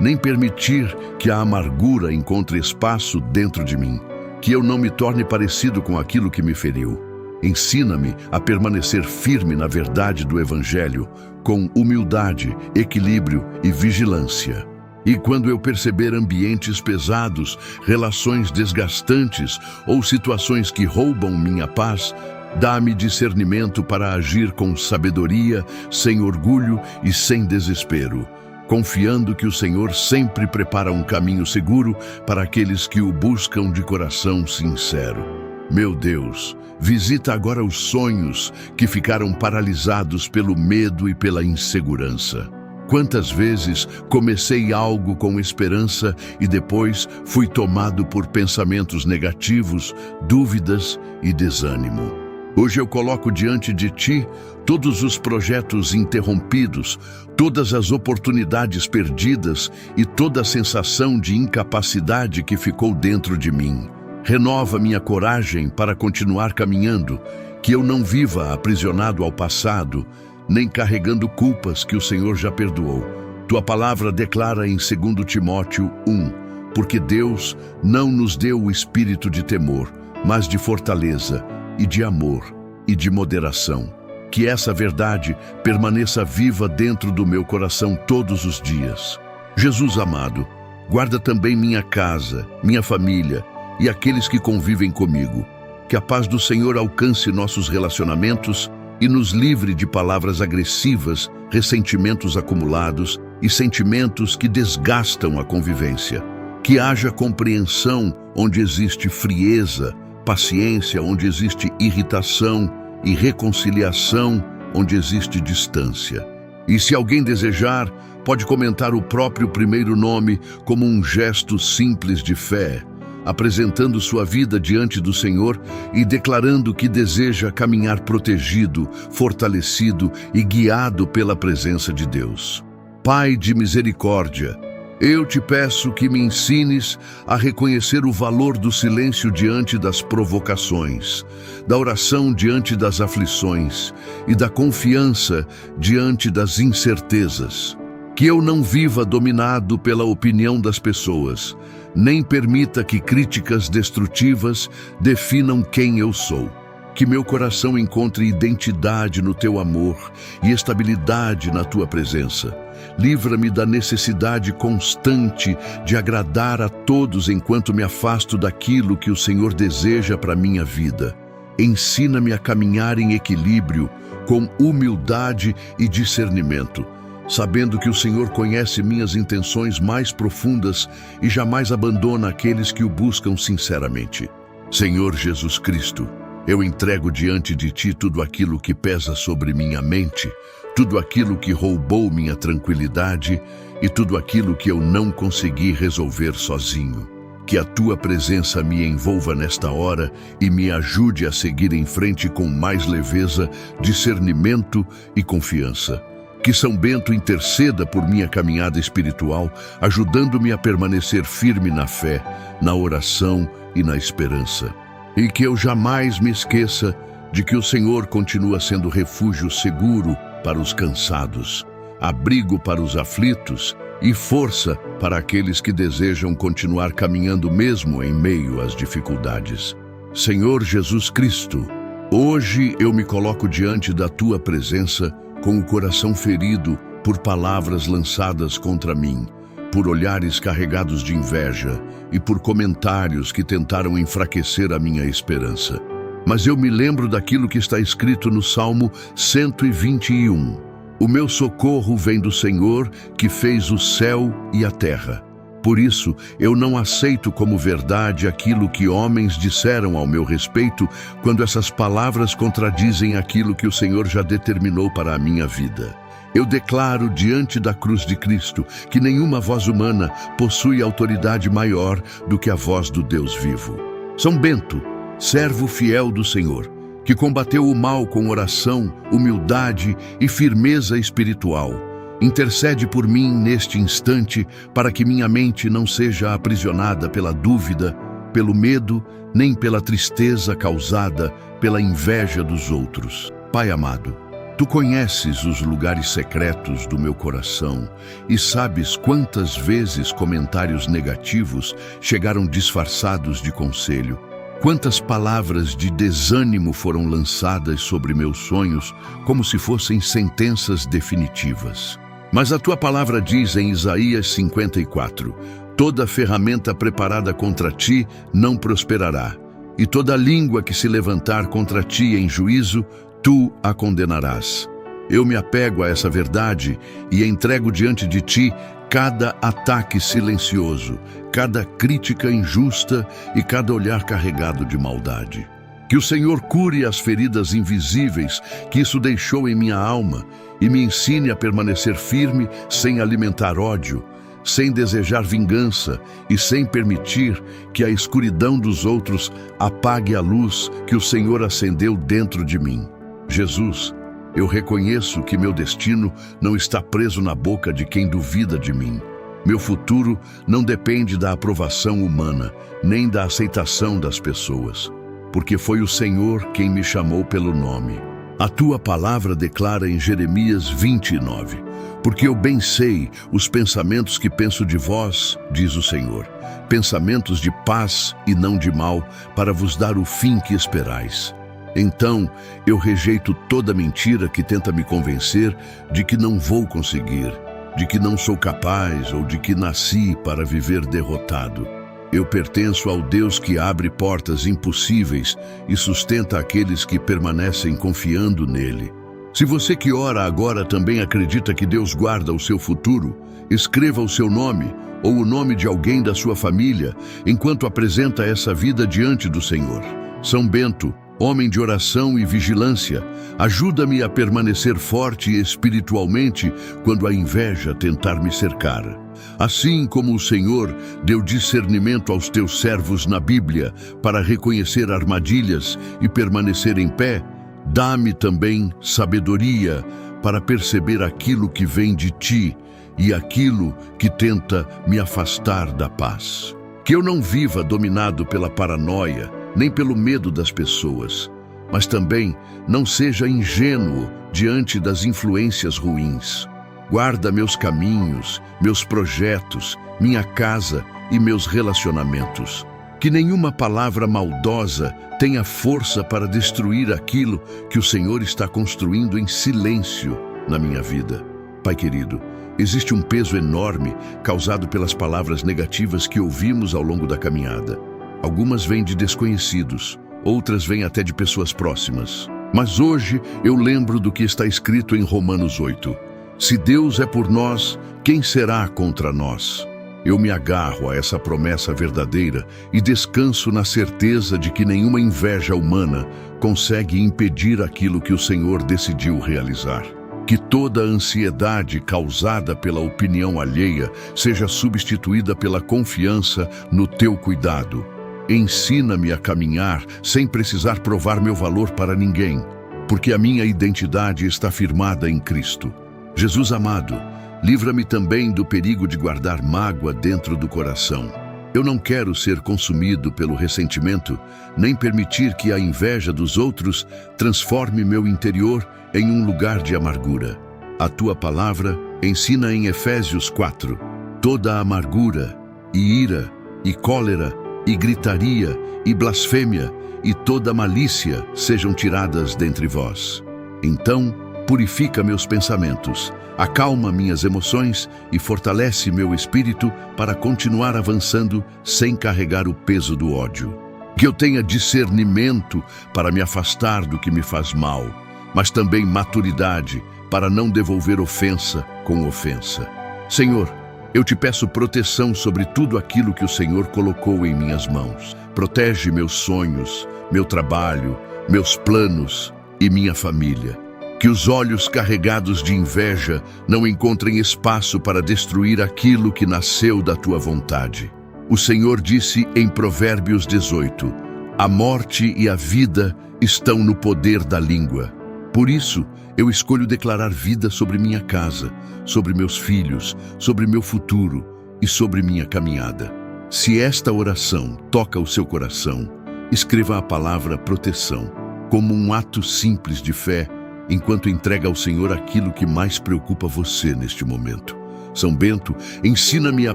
nem permitir que a amargura encontre espaço dentro de mim, que eu não me torne parecido com aquilo que me feriu. Ensina-me a permanecer firme na verdade do Evangelho, com humildade, equilíbrio e vigilância. E quando eu perceber ambientes pesados, relações desgastantes ou situações que roubam minha paz, dá-me discernimento para agir com sabedoria, sem orgulho e sem desespero, confiando que o Senhor sempre prepara um caminho seguro para aqueles que o buscam de coração sincero. Meu Deus, visita agora os sonhos que ficaram paralisados pelo medo e pela insegurança. Quantas vezes comecei algo com esperança e depois fui tomado por pensamentos negativos, dúvidas e desânimo. Hoje eu coloco diante de ti todos os projetos interrompidos, todas as oportunidades perdidas e toda a sensação de incapacidade que ficou dentro de mim. Renova minha coragem para continuar caminhando, que eu não viva aprisionado ao passado, nem carregando culpas que o Senhor já perdoou. Tua palavra declara em 2 Timóteo 1, porque Deus não nos deu o espírito de temor, mas de fortaleza e de amor e de moderação. Que essa verdade permaneça viva dentro do meu coração todos os dias. Jesus amado, guarda também minha casa, minha família e aqueles que convivem comigo. Que a paz do Senhor alcance nossos relacionamentos e nos livre de palavras agressivas, ressentimentos acumulados e sentimentos que desgastam a convivência. Que haja compreensão onde existe frieza, paciência onde existe irritação e reconciliação onde existe distância. E se alguém desejar, pode comentar o próprio primeiro nome como um gesto simples de fé, apresentando sua vida diante do Senhor e declarando que deseja caminhar protegido, fortalecido e guiado pela presença de Deus. Pai de misericórdia, Eu te peço que me ensines a reconhecer o valor do silêncio diante das provocações, da oração diante das aflições e da confiança diante das incertezas. Que eu não viva dominado pela opinião das pessoas, nem permita que críticas destrutivas definam quem eu sou. Que meu coração encontre identidade no teu amor e estabilidade na tua presença. Livra-me da necessidade constante de agradar a todos enquanto me afasto daquilo que o Senhor deseja para minha vida. Ensina-me a caminhar em equilíbrio, com humildade e discernimento, sabendo que o Senhor conhece minhas intenções mais profundas e jamais abandona aqueles que o buscam sinceramente. Senhor Jesus Cristo, eu entrego diante de Ti tudo aquilo que pesa sobre minha mente, tudo aquilo que roubou minha tranquilidade e tudo aquilo que eu não consegui resolver sozinho. Que a Tua presença me envolva nesta hora e me ajude a seguir em frente com mais leveza, discernimento e confiança. Que São Bento interceda por minha caminhada espiritual, ajudando-me a permanecer firme na fé, na oração e na esperança. E que eu jamais me esqueça de que o Senhor continua sendo refúgio seguro para os cansados, abrigo para os aflitos e força para aqueles que desejam continuar caminhando mesmo em meio às dificuldades. Senhor Jesus Cristo, hoje eu me coloco diante da Tua presença com o coração ferido por palavras lançadas contra mim, por olhares carregados de inveja e por comentários que tentaram enfraquecer a minha esperança. Mas eu me lembro daquilo que está escrito no Salmo 121. O meu socorro vem do Senhor, que fez o céu e a terra. Por isso, eu não aceito como verdade aquilo que homens disseram ao meu respeito, quando essas palavras contradizem aquilo que o Senhor já determinou para a minha vida. Eu declaro diante da cruz de Cristo que nenhuma voz humana possui autoridade maior do que a voz do Deus vivo. São Bento, servo fiel do Senhor, que combateu o mal com oração, humildade e firmeza espiritual, intercede por mim neste instante para que minha mente não seja aprisionada pela dúvida, pelo medo, nem pela tristeza causada pela inveja dos outros. Pai amado, Tu conheces os lugares secretos do meu coração e sabes quantas vezes comentários negativos chegaram disfarçados de conselho. Quantas palavras de desânimo foram lançadas sobre meus sonhos como se fossem sentenças definitivas. Mas a Tua palavra diz em Isaías 54, toda ferramenta preparada contra ti não prosperará, e toda língua que se levantar contra ti em juízo, tu a condenarás. Eu me apego a essa verdade e entrego diante de Ti cada ataque silencioso, cada crítica injusta e cada olhar carregado de maldade. Que o Senhor cure as feridas invisíveis que isso deixou em minha alma e me ensine a permanecer firme sem alimentar ódio, sem desejar vingança e sem permitir que a escuridão dos outros apague a luz que o Senhor acendeu dentro de mim. Jesus, eu reconheço que meu destino não está preso na boca de quem duvida de mim. Meu futuro não depende da aprovação humana, nem da aceitação das pessoas, porque foi o Senhor quem me chamou pelo nome. A Tua palavra declara em Jeremias 29, porque eu bem sei os pensamentos que penso de vós, diz o Senhor, pensamentos de paz e não de mal, para vos dar o fim que esperais. Então, eu rejeito toda mentira que tenta me convencer de que não vou conseguir, de que não sou capaz ou de que nasci para viver derrotado. Eu pertenço ao Deus que abre portas impossíveis e sustenta aqueles que permanecem confiando nele. Se você que ora agora também acredita que Deus guarda o seu futuro, escreva o seu nome ou o nome de alguém da sua família enquanto apresenta essa vida diante do Senhor. São Bento, homem de oração e vigilância, ajuda-me a permanecer forte espiritualmente quando a inveja tentar me cercar. Assim como o Senhor deu discernimento aos teus servos na Bíblia para reconhecer armadilhas e permanecer em pé, dá-me também sabedoria para perceber aquilo que vem de ti e aquilo que tenta me afastar da paz. Que eu não viva dominado pela paranoia, nem pelo medo das pessoas, mas também não seja ingênuo diante das influências ruins. Guarda meus caminhos, meus projetos, minha casa e meus relacionamentos. Que nenhuma palavra maldosa tenha força para destruir aquilo que o Senhor está construindo em silêncio na minha vida. Pai querido, existe um peso enorme causado pelas palavras negativas que ouvimos ao longo da caminhada. Algumas vêm de desconhecidos, outras vêm até de pessoas próximas. Mas hoje eu lembro do que está escrito em Romanos 8. Se Deus é por nós, quem será contra nós? Eu me agarro a essa promessa verdadeira e descanso na certeza de que nenhuma inveja humana consegue impedir aquilo que o Senhor decidiu realizar. Que toda a ansiedade causada pela opinião alheia seja substituída pela confiança no teu cuidado. Ensina-me a caminhar sem precisar provar meu valor para ninguém, porque a minha identidade está firmada em Cristo. Jesus amado, livra-me também do perigo de guardar mágoa dentro do coração. Eu não quero ser consumido pelo ressentimento, nem permitir que a inveja dos outros transforme meu interior em um lugar de amargura. A tua palavra ensina em Efésios 4: toda amargura, e ira, e cólera, e gritaria, e blasfêmia, e toda malícia sejam tiradas dentre vós. Então, purifica meus pensamentos, acalma minhas emoções e fortalece meu espírito para continuar avançando sem carregar o peso do ódio. Que eu tenha discernimento para me afastar do que me faz mal, mas também maturidade para não devolver ofensa com ofensa. Senhor, eu te peço proteção sobre tudo aquilo que o Senhor colocou em minhas mãos. Protege meus sonhos, meu trabalho, meus planos e minha família. Que os olhos carregados de inveja não encontrem espaço para destruir aquilo que nasceu da tua vontade. O Senhor disse em Provérbios 18: a morte e a vida estão no poder da língua. Por isso, eu escolho declarar vida sobre minha casa, sobre meus filhos, sobre meu futuro e sobre minha caminhada. Se esta oração toca o seu coração, escreva a palavra proteção, como um ato simples de fé, enquanto entrega ao Senhor aquilo que mais preocupa você neste momento. São Bento, ensina-me a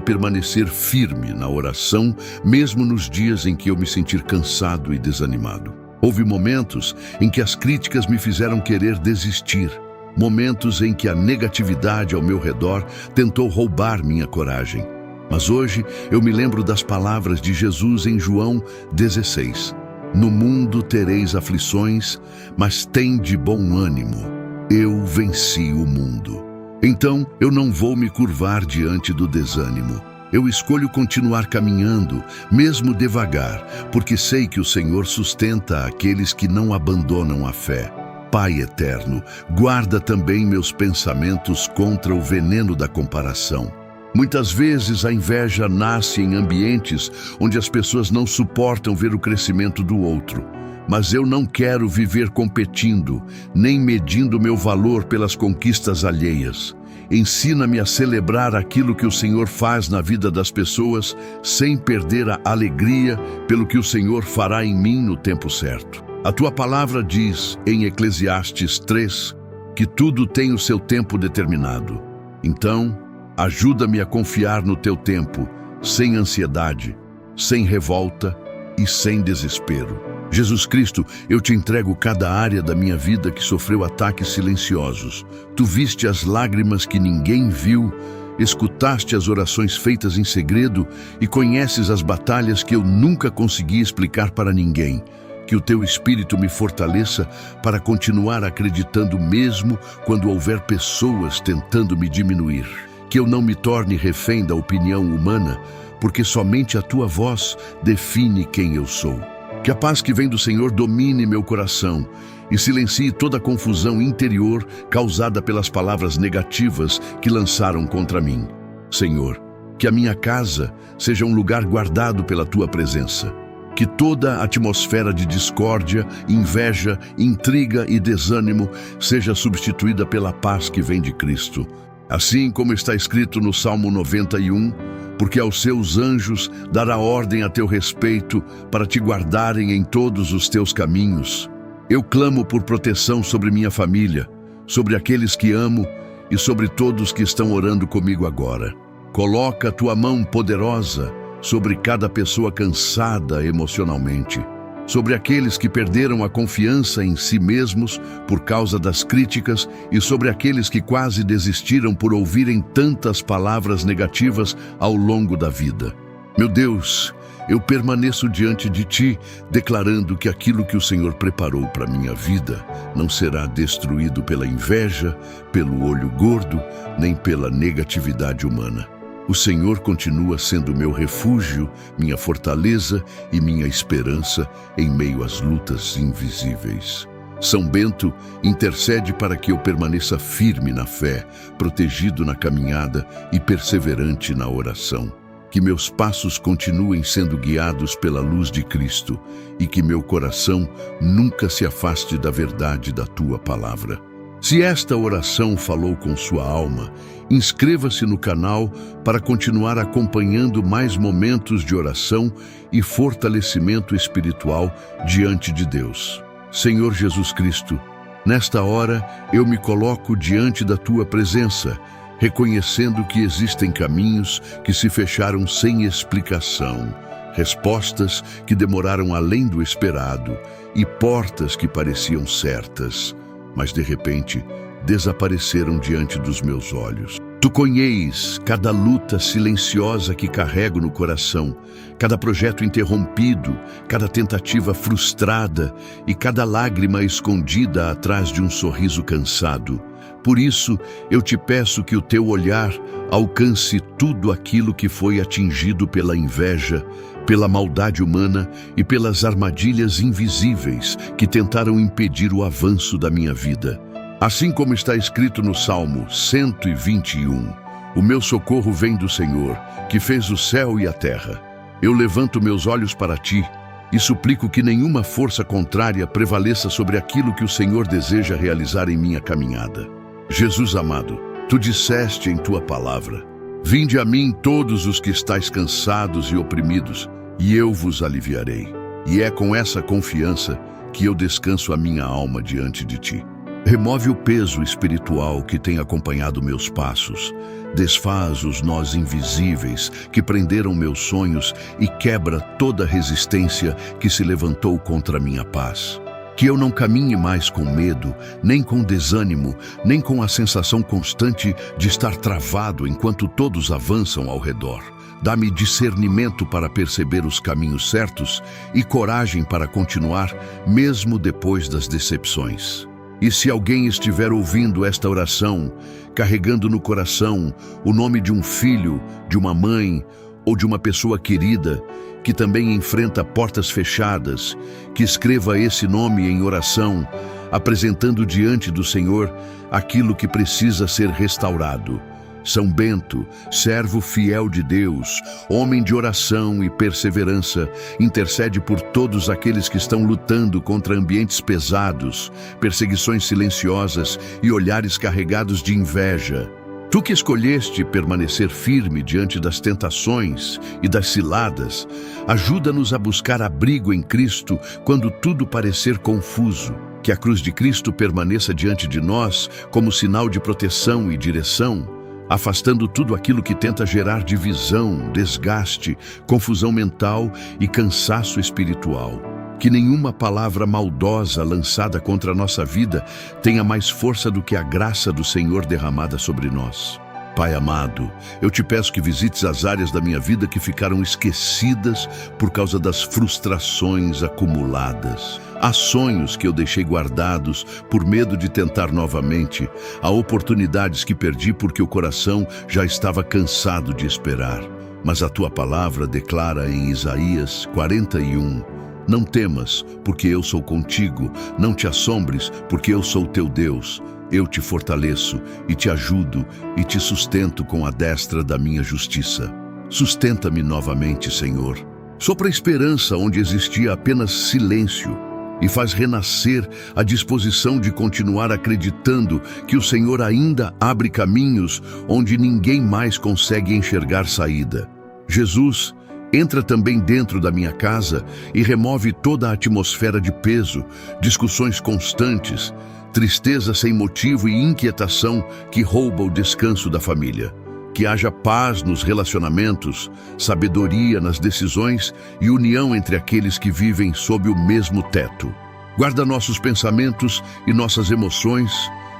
permanecer firme na oração, mesmo nos dias em que eu me sentir cansado e desanimado. Houve momentos em que as críticas me fizeram querer desistir, momentos em que a negatividade ao meu redor tentou roubar minha coragem. Mas hoje eu me lembro das palavras de Jesus em João 16. No mundo tereis aflições, mas tende bom ânimo. Eu venci o mundo. Então eu não vou me curvar diante do desânimo. Eu escolho continuar caminhando, mesmo devagar, porque sei que o Senhor sustenta aqueles que não abandonam a fé. Pai eterno, guarda também meus pensamentos contra o veneno da comparação. Muitas vezes a inveja nasce em ambientes onde as pessoas não suportam ver o crescimento do outro. Mas eu não quero viver competindo, nem medindo meu valor pelas conquistas alheias. Ensina-me a celebrar aquilo que o Senhor faz na vida das pessoas, sem perder a alegria pelo que o Senhor fará em mim no tempo certo. A tua palavra diz, em Eclesiastes 3, que tudo tem o seu tempo determinado. Então, ajuda-me a confiar no teu tempo, sem ansiedade, sem revolta e sem desespero. Jesus Cristo, eu te entrego cada área da minha vida que sofreu ataques silenciosos. Tu viste as lágrimas que ninguém viu, escutaste as orações feitas em segredo e conheces as batalhas que eu nunca consegui explicar para ninguém. Que o teu Espírito me fortaleça para continuar acreditando mesmo quando houver pessoas tentando me diminuir. Que eu não me torne refém da opinião humana, porque somente a tua voz define quem eu sou. Que a paz que vem do Senhor domine meu coração e silencie toda a confusão interior causada pelas palavras negativas que lançaram contra mim. Senhor, que a minha casa seja um lugar guardado pela tua presença. Que toda a atmosfera de discórdia, inveja, intriga e desânimo seja substituída pela paz que vem de Cristo. Assim como está escrito no Salmo 91, porque aos seus anjos dará ordem a teu respeito para te guardarem em todos os teus caminhos. Eu clamo por proteção sobre minha família, sobre aqueles que amo e sobre todos que estão orando comigo agora. Coloca a tua mão poderosa sobre cada pessoa cansada emocionalmente, sobre aqueles que perderam a confiança em si mesmos por causa das críticas e sobre aqueles que quase desistiram por ouvirem tantas palavras negativas ao longo da vida. Meu Deus, eu permaneço diante de Ti, declarando que aquilo que o Senhor preparou para minha vida não será destruído pela inveja, pelo olho gordo, nem pela negatividade humana. O Senhor continua sendo meu refúgio, minha fortaleza e minha esperança em meio às lutas invisíveis. São Bento intercede para que eu permaneça firme na fé, protegido na caminhada e perseverante na oração. Que meus passos continuem sendo guiados pela luz de Cristo e que meu coração nunca se afaste da verdade da Tua palavra. Se esta oração falou com sua alma, inscreva-se no canal para continuar acompanhando mais momentos de oração e fortalecimento espiritual diante de Deus. Senhor Jesus Cristo, nesta hora eu me coloco diante da Tua presença, reconhecendo que existem caminhos que se fecharam sem explicação, respostas que demoraram além do esperado e portas que pareciam certas, mas de repente desapareceram diante dos meus olhos. Tu conheces cada luta silenciosa que carrego no coração, cada projeto interrompido, cada tentativa frustrada e cada lágrima escondida atrás de um sorriso cansado. Por isso, eu te peço que o teu olhar alcance tudo aquilo que foi atingido pela inveja, pela maldade humana e pelas armadilhas invisíveis que tentaram impedir o avanço da minha vida. Assim como está escrito no Salmo 121, o meu socorro vem do Senhor, que fez o céu e a terra. Eu levanto meus olhos para ti e suplico que nenhuma força contrária prevaleça sobre aquilo que o Senhor deseja realizar em minha caminhada. Jesus amado, tu disseste em tua palavra: vinde a mim todos os que estáis cansados e oprimidos, e eu vos aliviarei. E é com essa confiança que eu descanso a minha alma diante de ti. Remove o peso espiritual que tem acompanhado meus passos, desfaz os nós invisíveis que prenderam meus sonhos e quebra toda resistência que se levantou contra minha paz. Que eu não caminhe mais com medo, nem com desânimo, nem com a sensação constante de estar travado enquanto todos avançam ao redor. Dá-me discernimento para perceber os caminhos certos e coragem para continuar, mesmo depois das decepções. E se alguém estiver ouvindo esta oração, carregando no coração o nome de um filho, de uma mãe ou de uma pessoa querida, que também enfrenta portas fechadas, que escreva esse nome em oração, apresentando diante do Senhor aquilo que precisa ser restaurado. São Bento, servo fiel de Deus, homem de oração e perseverança, intercede por todos aqueles que estão lutando contra ambientes pesados, perseguições silenciosas e olhares carregados de inveja. Tu que escolheste permanecer firme diante das tentações e das ciladas, ajuda-nos a buscar abrigo em Cristo quando tudo parecer confuso. Que a cruz de Cristo permaneça diante de nós como sinal de proteção e direção, afastando tudo aquilo que tenta gerar divisão, desgaste, confusão mental e cansaço espiritual. Que nenhuma palavra maldosa lançada contra a nossa vida tenha mais força do que a graça do Senhor derramada sobre nós. Pai amado, eu te peço que visites as áreas da minha vida que ficaram esquecidas por causa das frustrações acumuladas. Há sonhos que eu deixei guardados por medo de tentar novamente. Há oportunidades que perdi porque o coração já estava cansado de esperar. Mas a tua palavra declara em Isaías 41: não temas, porque eu sou contigo. Não te assombres, porque eu sou teu Deus. Eu te fortaleço e te ajudo e te sustento com a destra da minha justiça. Sustenta-me novamente, Senhor. Sopra esperança onde existia apenas silêncio. e faz renascer a disposição de continuar acreditando que o Senhor ainda abre caminhos onde ninguém mais consegue enxergar saída. Jesus, entra também dentro da minha casa e remove toda a atmosfera de peso, discussões constantes, tristeza sem motivo e inquietação que rouba o descanso da família. Que haja paz nos relacionamentos, sabedoria nas decisões e união entre aqueles que vivem sob o mesmo teto. Guarda nossos pensamentos e nossas emoções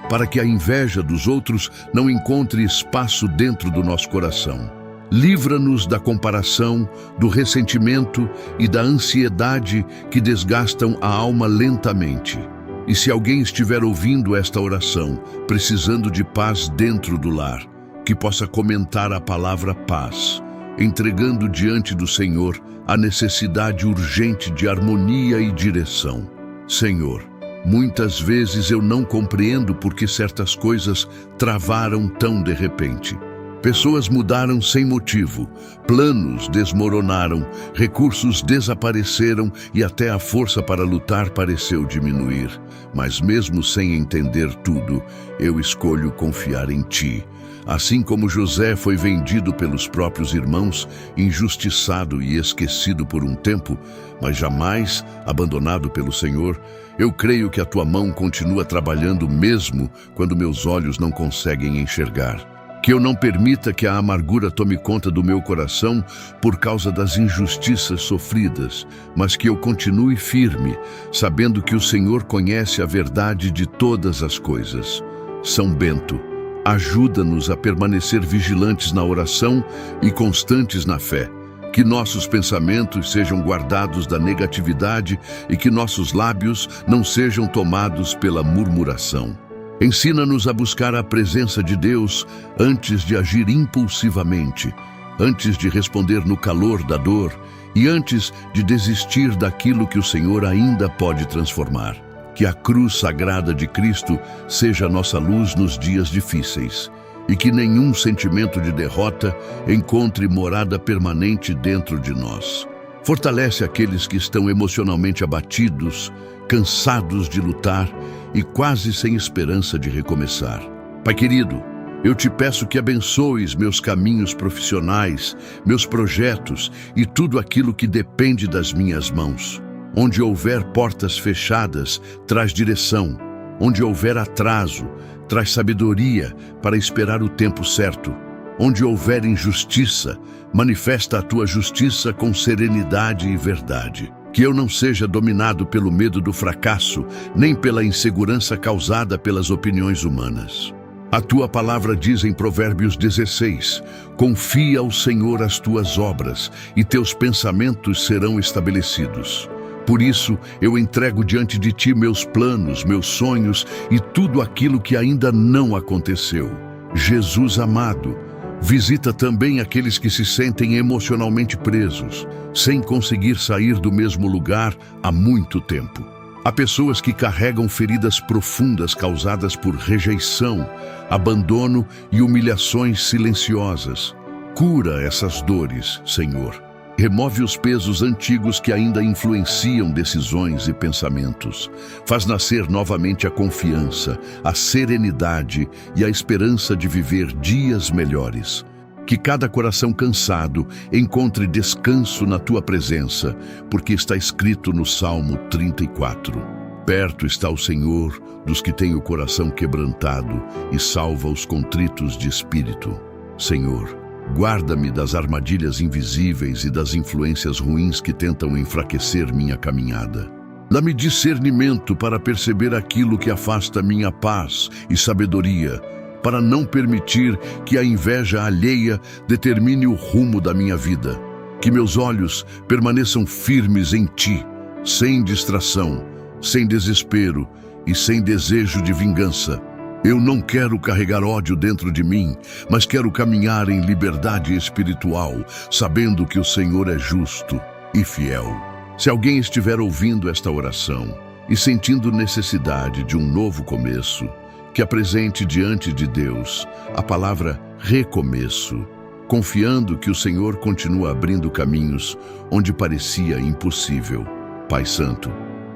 para que a inveja dos outros não encontre espaço dentro do nosso coração. Livra-nos da comparação, do ressentimento e da ansiedade que desgastam a alma lentamente. E se alguém estiver ouvindo esta oração, precisando de paz dentro do lar, que possa comentar a palavra paz, entregando diante do Senhor a necessidade urgente de harmonia e direção. Senhor, muitas vezes eu não compreendo por que certas coisas travaram tão de repente. Pessoas mudaram sem motivo, planos desmoronaram, recursos desapareceram e até a força para lutar pareceu diminuir. Mas mesmo sem entender tudo, eu escolho confiar em Ti. Assim como José foi vendido pelos próprios irmãos, injustiçado e esquecido por um tempo, mas jamais abandonado pelo Senhor, eu creio que a Tua mão continua trabalhando mesmo quando meus olhos não conseguem enxergar. Que eu não permita que a amargura tome conta do meu coração por causa das injustiças sofridas, mas que eu continue firme, sabendo que o Senhor conhece a verdade de todas as coisas. São Bento, ajuda-nos a permanecer vigilantes na oração e constantes na fé. Que nossos pensamentos sejam guardados da negatividade e que nossos lábios não sejam tomados pela murmuração. Ensina-nos a buscar a presença de Deus antes de agir impulsivamente, antes de responder no calor da dor e antes de desistir daquilo que o Senhor ainda pode transformar. Que a cruz sagrada de Cristo seja a nossa luz nos dias difíceis e que nenhum sentimento de derrota encontre morada permanente dentro de nós. Fortalece aqueles que estão emocionalmente abatidos, cansados de lutar e quase sem esperança de recomeçar. Pai querido, eu te peço que abençoes meus caminhos profissionais, meus projetos e tudo aquilo que depende das minhas mãos. Onde houver portas fechadas, traz direção. Onde houver atraso, traz sabedoria para esperar o tempo certo. Onde houver injustiça, manifesta a tua justiça com serenidade e verdade. Que eu não seja dominado pelo medo do fracasso, nem pela insegurança causada pelas opiniões humanas. A tua palavra diz em Provérbios 16, confia ao Senhor as tuas obras, e teus pensamentos serão estabelecidos. Por isso, eu entrego diante de ti meus planos, meus sonhos e tudo aquilo que ainda não aconteceu. Jesus amado, visita também aqueles que se sentem emocionalmente presos, sem conseguir sair do mesmo lugar há muito tempo. Há pessoas que carregam feridas profundas causadas por rejeição, abandono e humilhações silenciosas. Cura essas dores, Senhor. Remove os pesos antigos que ainda influenciam decisões e pensamentos. Faz nascer novamente a confiança, a serenidade e a esperança de viver dias melhores. Que cada coração cansado encontre descanso na Tua presença, porque está escrito no Salmo 34. Perto está o Senhor dos que têm o coração quebrantado e salva os contritos de espírito. Senhor, guarda-me das armadilhas invisíveis e das influências ruins que tentam enfraquecer minha caminhada. Dá-me discernimento para perceber aquilo que afasta minha paz e sabedoria, para não permitir que a inveja alheia determine o rumo da minha vida. Que meus olhos permaneçam firmes em Ti, sem distração, sem desespero e sem desejo de vingança. Eu não quero carregar ódio dentro de mim, mas quero caminhar em liberdade espiritual, sabendo que o Senhor é justo e fiel. Se alguém estiver ouvindo esta oração e sentindo necessidade de um novo começo, que apresente diante de Deus a palavra recomeço, confiando que o Senhor continua abrindo caminhos onde parecia impossível. Pai Santo,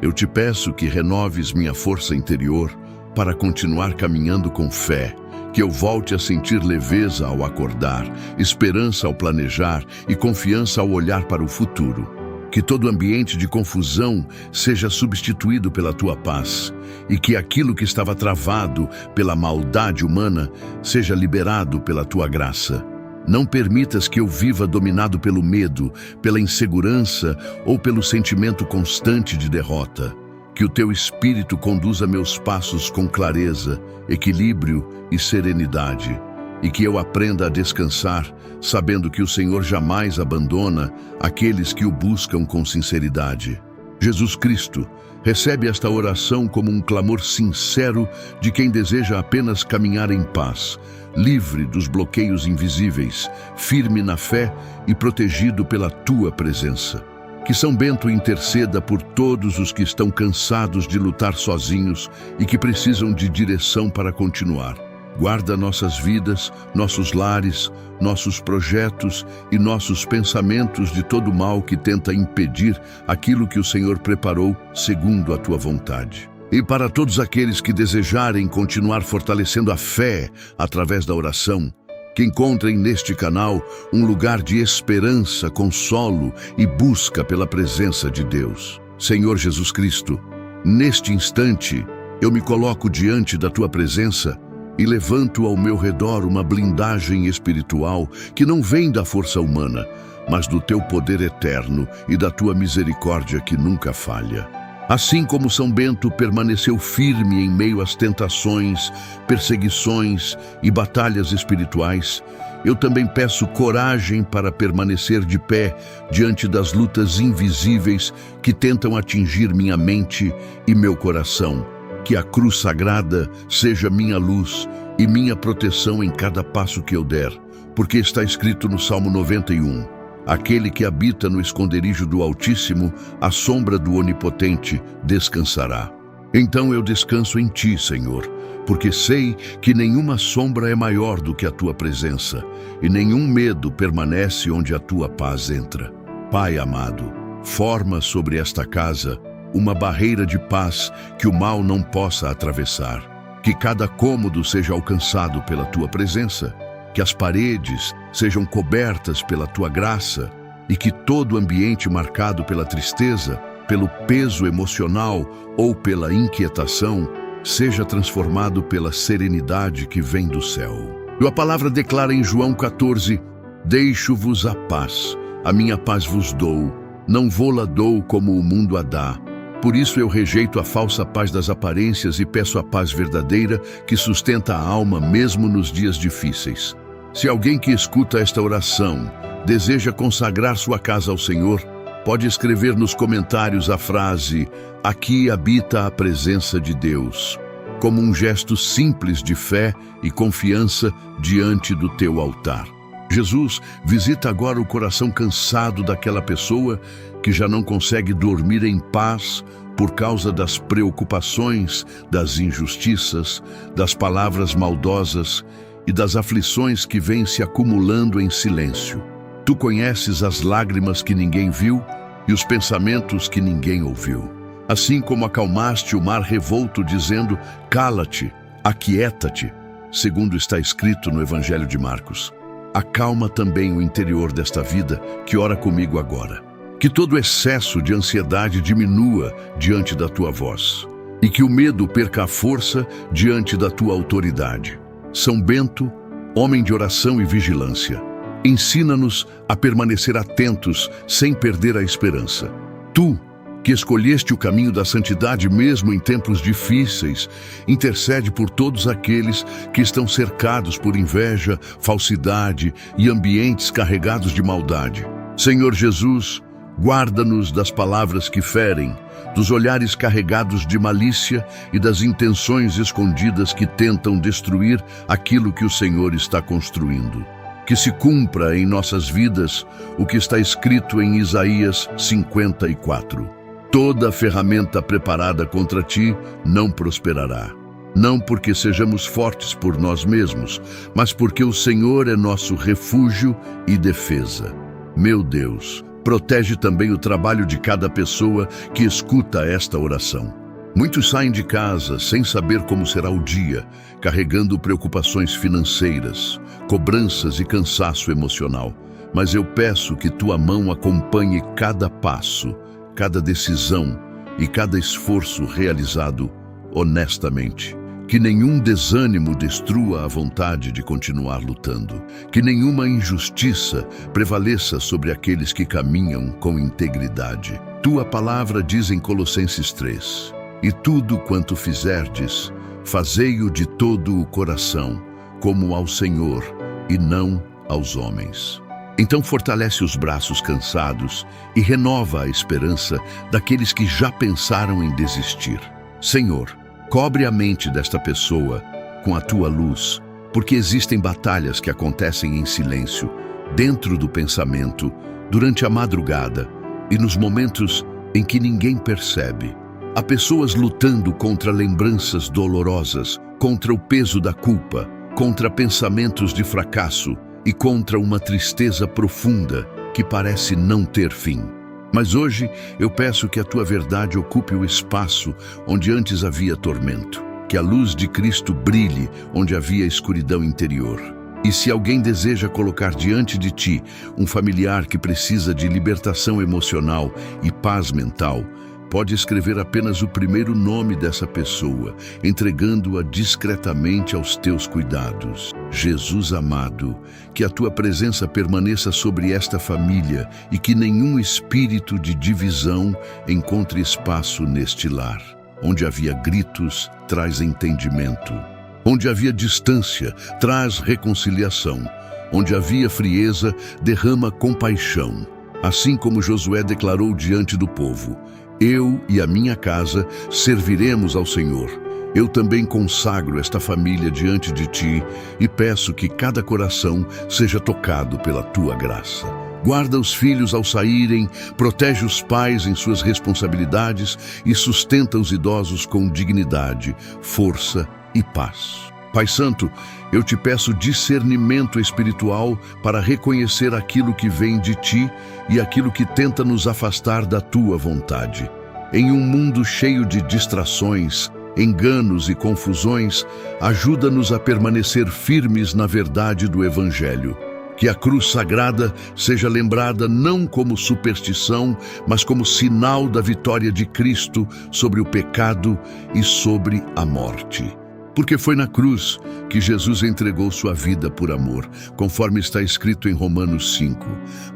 Eu te peço que renoves minha força interior para continuar caminhando com fé, que eu volte a sentir leveza ao acordar, esperança ao planejar e confiança ao olhar para o futuro. Que todo ambiente de confusão seja substituído pela tua paz e que aquilo que estava travado pela maldade humana seja liberado pela tua graça. Não permitas que eu viva dominado pelo medo, pela insegurança ou pelo sentimento constante de derrota. Que o teu Espírito conduza meus passos com clareza, equilíbrio e serenidade, e que eu aprenda a descansar, sabendo que o Senhor jamais abandona aqueles que o buscam com sinceridade. Jesus Cristo, recebe esta oração como um clamor sincero de quem deseja apenas caminhar em paz, livre dos bloqueios invisíveis, firme na fé e protegido pela tua presença. Que São Bento interceda por todos os que estão cansados de lutar sozinhos e que precisam de direção para continuar. Guarda nossas vidas, nossos lares, nossos projetos e nossos pensamentos de todo mal que tenta impedir aquilo que o Senhor preparou segundo a tua vontade. E para todos aqueles que desejarem continuar fortalecendo a fé através da oração, que encontrem neste canal um lugar de esperança, consolo e busca pela presença de Deus. Senhor Jesus Cristo, neste instante eu me coloco diante da tua presença e levanto ao meu redor uma blindagem espiritual que não vem da força humana, mas do teu poder eterno e da tua misericórdia que nunca falha. Assim como São Bento permaneceu firme em meio às tentações, perseguições e batalhas espirituais, eu também peço coragem para permanecer de pé diante das lutas invisíveis que tentam atingir minha mente e meu coração. Que a cruz sagrada seja minha luz e minha proteção em cada passo que eu der, porque está escrito no Salmo 91, aquele que habita no esconderijo do Altíssimo, à sombra do Onipotente, descansará. Então eu descanso em ti, Senhor, porque sei que nenhuma sombra é maior do que a tua presença, e nenhum medo permanece onde a tua paz entra. Pai amado, forma sobre esta casa uma barreira de paz que o mal não possa atravessar. Que cada cômodo seja alcançado pela tua presença, que as paredes sejam cobertas pela tua graça e que todo ambiente marcado pela tristeza, pelo peso emocional ou pela inquietação seja transformado pela serenidade que vem do céu. E a palavra declara em João 14: deixo-vos a paz, a minha paz vos dou, não vô-la dou como o mundo a dá. Por isso eu rejeito a falsa paz das aparências e peço a paz verdadeira que sustenta a alma mesmo nos dias difíceis. Se alguém que escuta esta oração deseja consagrar sua casa ao Senhor, pode escrever nos comentários a frase: aqui habita a presença de Deus, como um gesto simples de fé e confiança diante do teu altar. Jesus visita agora o coração cansado daquela pessoa que já não consegue dormir em paz por causa das preocupações, das injustiças, das palavras maldosas e das aflições que vêm se acumulando em silêncio. Tu conheces as lágrimas que ninguém viu e os pensamentos que ninguém ouviu. Assim como acalmaste o mar revolto dizendo: cala-te, aquieta-te, segundo está escrito no Evangelho de Marcos. Acalma também o interior desta vida que ora comigo agora. Que todo excesso de ansiedade diminua diante da tua voz e que o medo perca a força diante da tua autoridade. São Bento, homem de oração e vigilância, ensina-nos a permanecer atentos sem perder a esperança. Tu, que escolheste o caminho da santidade mesmo em tempos difíceis, intercede por todos aqueles que estão cercados por inveja, falsidade e ambientes carregados de maldade. Senhor Jesus, guarda-nos das palavras que ferem, dos olhares carregados de malícia e das intenções escondidas que tentam destruir aquilo que o Senhor está construindo. Que se cumpra em nossas vidas o que está escrito em Isaías 54. Toda ferramenta preparada contra ti não prosperará. Não porque sejamos fortes por nós mesmos, mas porque o Senhor é nosso refúgio e defesa. Meu Deus, Protege também o trabalho de cada pessoa que escuta esta oração. Muitos saem de casa sem saber como será o dia, carregando preocupações financeiras, cobranças e cansaço emocional. Mas eu peço que tua mão acompanhe cada passo, cada decisão e cada esforço realizado honestamente. Que nenhum desânimo destrua a vontade de continuar lutando. Que nenhuma injustiça prevaleça sobre aqueles que caminham com integridade. Tua palavra diz em Colossenses 3: E tudo quanto fizerdes, fazei-o de todo o coração, como ao Senhor e não aos homens. Então fortalece os braços cansados e renova a esperança daqueles que já pensaram em desistir. Senhor, cobre a mente desta pessoa com a tua luz, porque existem batalhas que acontecem em silêncio, dentro do pensamento, durante a madrugada e nos momentos em que ninguém percebe. Há pessoas lutando contra lembranças dolorosas, contra o peso da culpa, contra pensamentos de fracasso e contra uma tristeza profunda que parece não ter fim. Mas hoje eu peço que a tua verdade ocupe o espaço onde antes havia tormento, que a luz de Cristo brilhe onde havia escuridão interior. E se alguém deseja colocar diante de ti um familiar que precisa de libertação emocional e paz mental, pode escrever apenas o primeiro nome dessa pessoa, entregando-a discretamente aos teus cuidados. Jesus amado, que a tua presença permaneça sobre esta família e que nenhum espírito de divisão encontre espaço neste lar. Onde havia gritos, traz entendimento. Onde havia distância, traz reconciliação. Onde havia frieza, derrama compaixão. Assim como Josué declarou diante do povo: eu e a minha casa serviremos ao Senhor. Eu também consagro esta família diante de ti e peço que cada coração seja tocado pela tua graça. Guarda os filhos ao saírem, protege os pais em suas responsabilidades e sustenta os idosos com dignidade, força e paz. Pai Santo, eu te peço discernimento espiritual para reconhecer aquilo que vem de ti e aquilo que tenta nos afastar da tua vontade. Em um mundo cheio de distrações, enganos e confusões, ajuda-nos a permanecer firmes na verdade do Evangelho. Que a cruz sagrada seja lembrada não como superstição, mas como sinal da vitória de Cristo sobre o pecado e sobre a morte. Porque foi na cruz que Jesus entregou sua vida por amor, conforme está escrito em Romanos 5.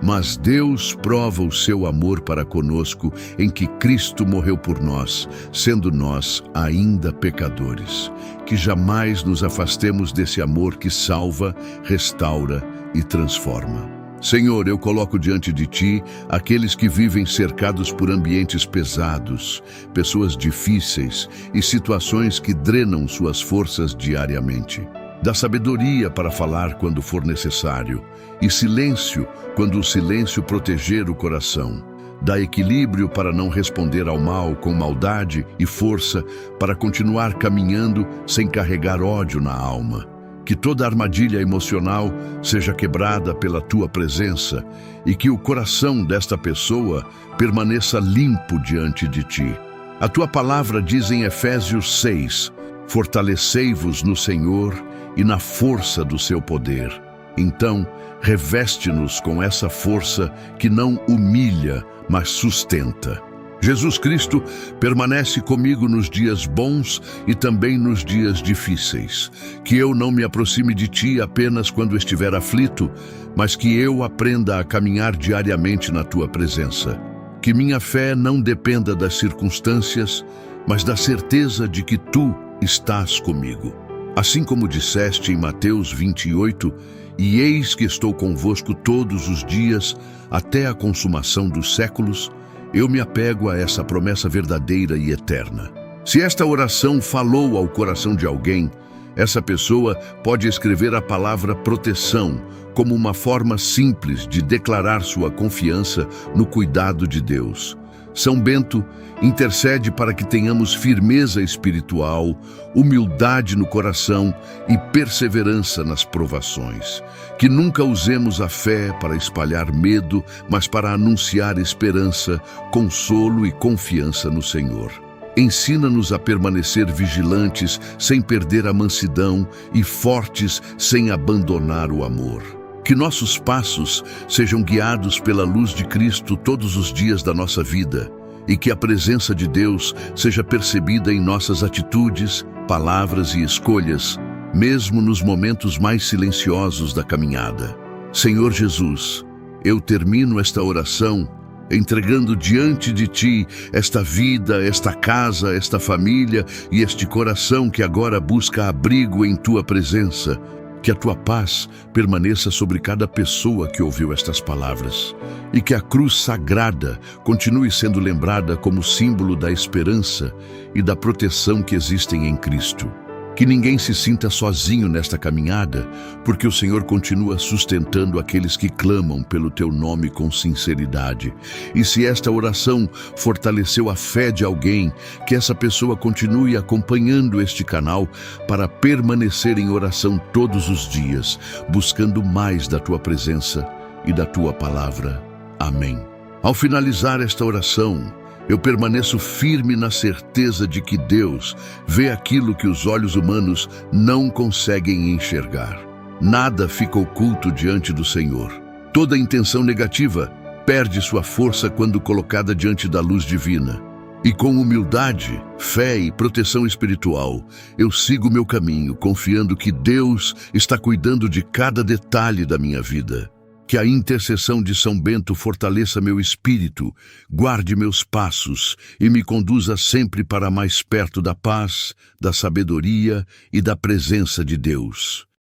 Mas Deus prova o seu amor para conosco em que Cristo morreu por nós, sendo nós ainda pecadores. Que jamais nos afastemos desse amor que salva, restaura e transforma. Senhor, eu coloco diante de ti aqueles que vivem cercados por ambientes pesados, pessoas difíceis e situações que drenam suas forças diariamente. Dá sabedoria para falar quando for necessário e silêncio quando o silêncio proteger o coração. Dá equilíbrio para não responder ao mal com maldade e força para continuar caminhando sem carregar ódio na alma. Que toda armadilha emocional seja quebrada pela tua presença e que o coração desta pessoa permaneça limpo diante de ti. A tua palavra diz em Efésios 6: fortalecei-vos no Senhor e na força do seu poder. Então, reveste-nos com essa força que não humilha, mas sustenta. Jesus Cristo permanece comigo nos dias bons e também nos dias difíceis. Que eu não me aproxime de ti apenas quando estiver aflito, mas que eu aprenda a caminhar diariamente na tua presença. Que minha fé não dependa das circunstâncias, mas da certeza de que tu estás comigo. Assim como disseste em Mateus 28, e eis que estou convosco todos os dias até a consumação dos séculos, eu me apego a essa promessa verdadeira e eterna. Se esta oração falou ao coração de alguém, essa pessoa pode escrever a palavra proteção como uma forma simples de declarar sua confiança no cuidado de Deus. São Bento intercede para que tenhamos firmeza espiritual, humildade no coração e perseverança nas provações. Que nunca usemos a fé para espalhar medo, mas para anunciar esperança, consolo e confiança no Senhor. Ensina-nos a permanecer vigilantes sem perder a mansidão e fortes sem abandonar o amor. Que nossos passos sejam guiados pela luz de Cristo todos os dias da nossa vida e que a presença de Deus seja percebida em nossas atitudes, palavras e escolhas, mesmo nos momentos mais silenciosos da caminhada. Senhor Jesus, eu termino esta oração entregando diante de Ti esta vida, esta casa, esta família e este coração que agora busca abrigo em Tua presença. Que a Tua paz permaneça sobre cada pessoa que ouviu estas palavras e que a cruz sagrada continue sendo lembrada como símbolo da esperança e da proteção que existem em Cristo. Que ninguém se sinta sozinho nesta caminhada, porque o Senhor continua sustentando aqueles que clamam pelo Teu nome com sinceridade. E se esta oração fortaleceu a fé de alguém, que essa pessoa continue acompanhando este canal para permanecer em oração todos os dias, buscando mais da Tua presença e da Tua palavra. Amém. Ao finalizar esta oração, eu permaneço firme na certeza de que Deus vê aquilo que os olhos humanos não conseguem enxergar. Nada fica oculto diante do Senhor. Toda intenção negativa perde sua força quando colocada diante da luz divina. E com humildade, fé e proteção espiritual, eu sigo meu caminho, confiando que Deus está cuidando de cada detalhe da minha vida. Que a intercessão de São Bento fortaleça meu espírito, guarde meus passos e me conduza sempre para mais perto da paz, da sabedoria e da presença de Deus.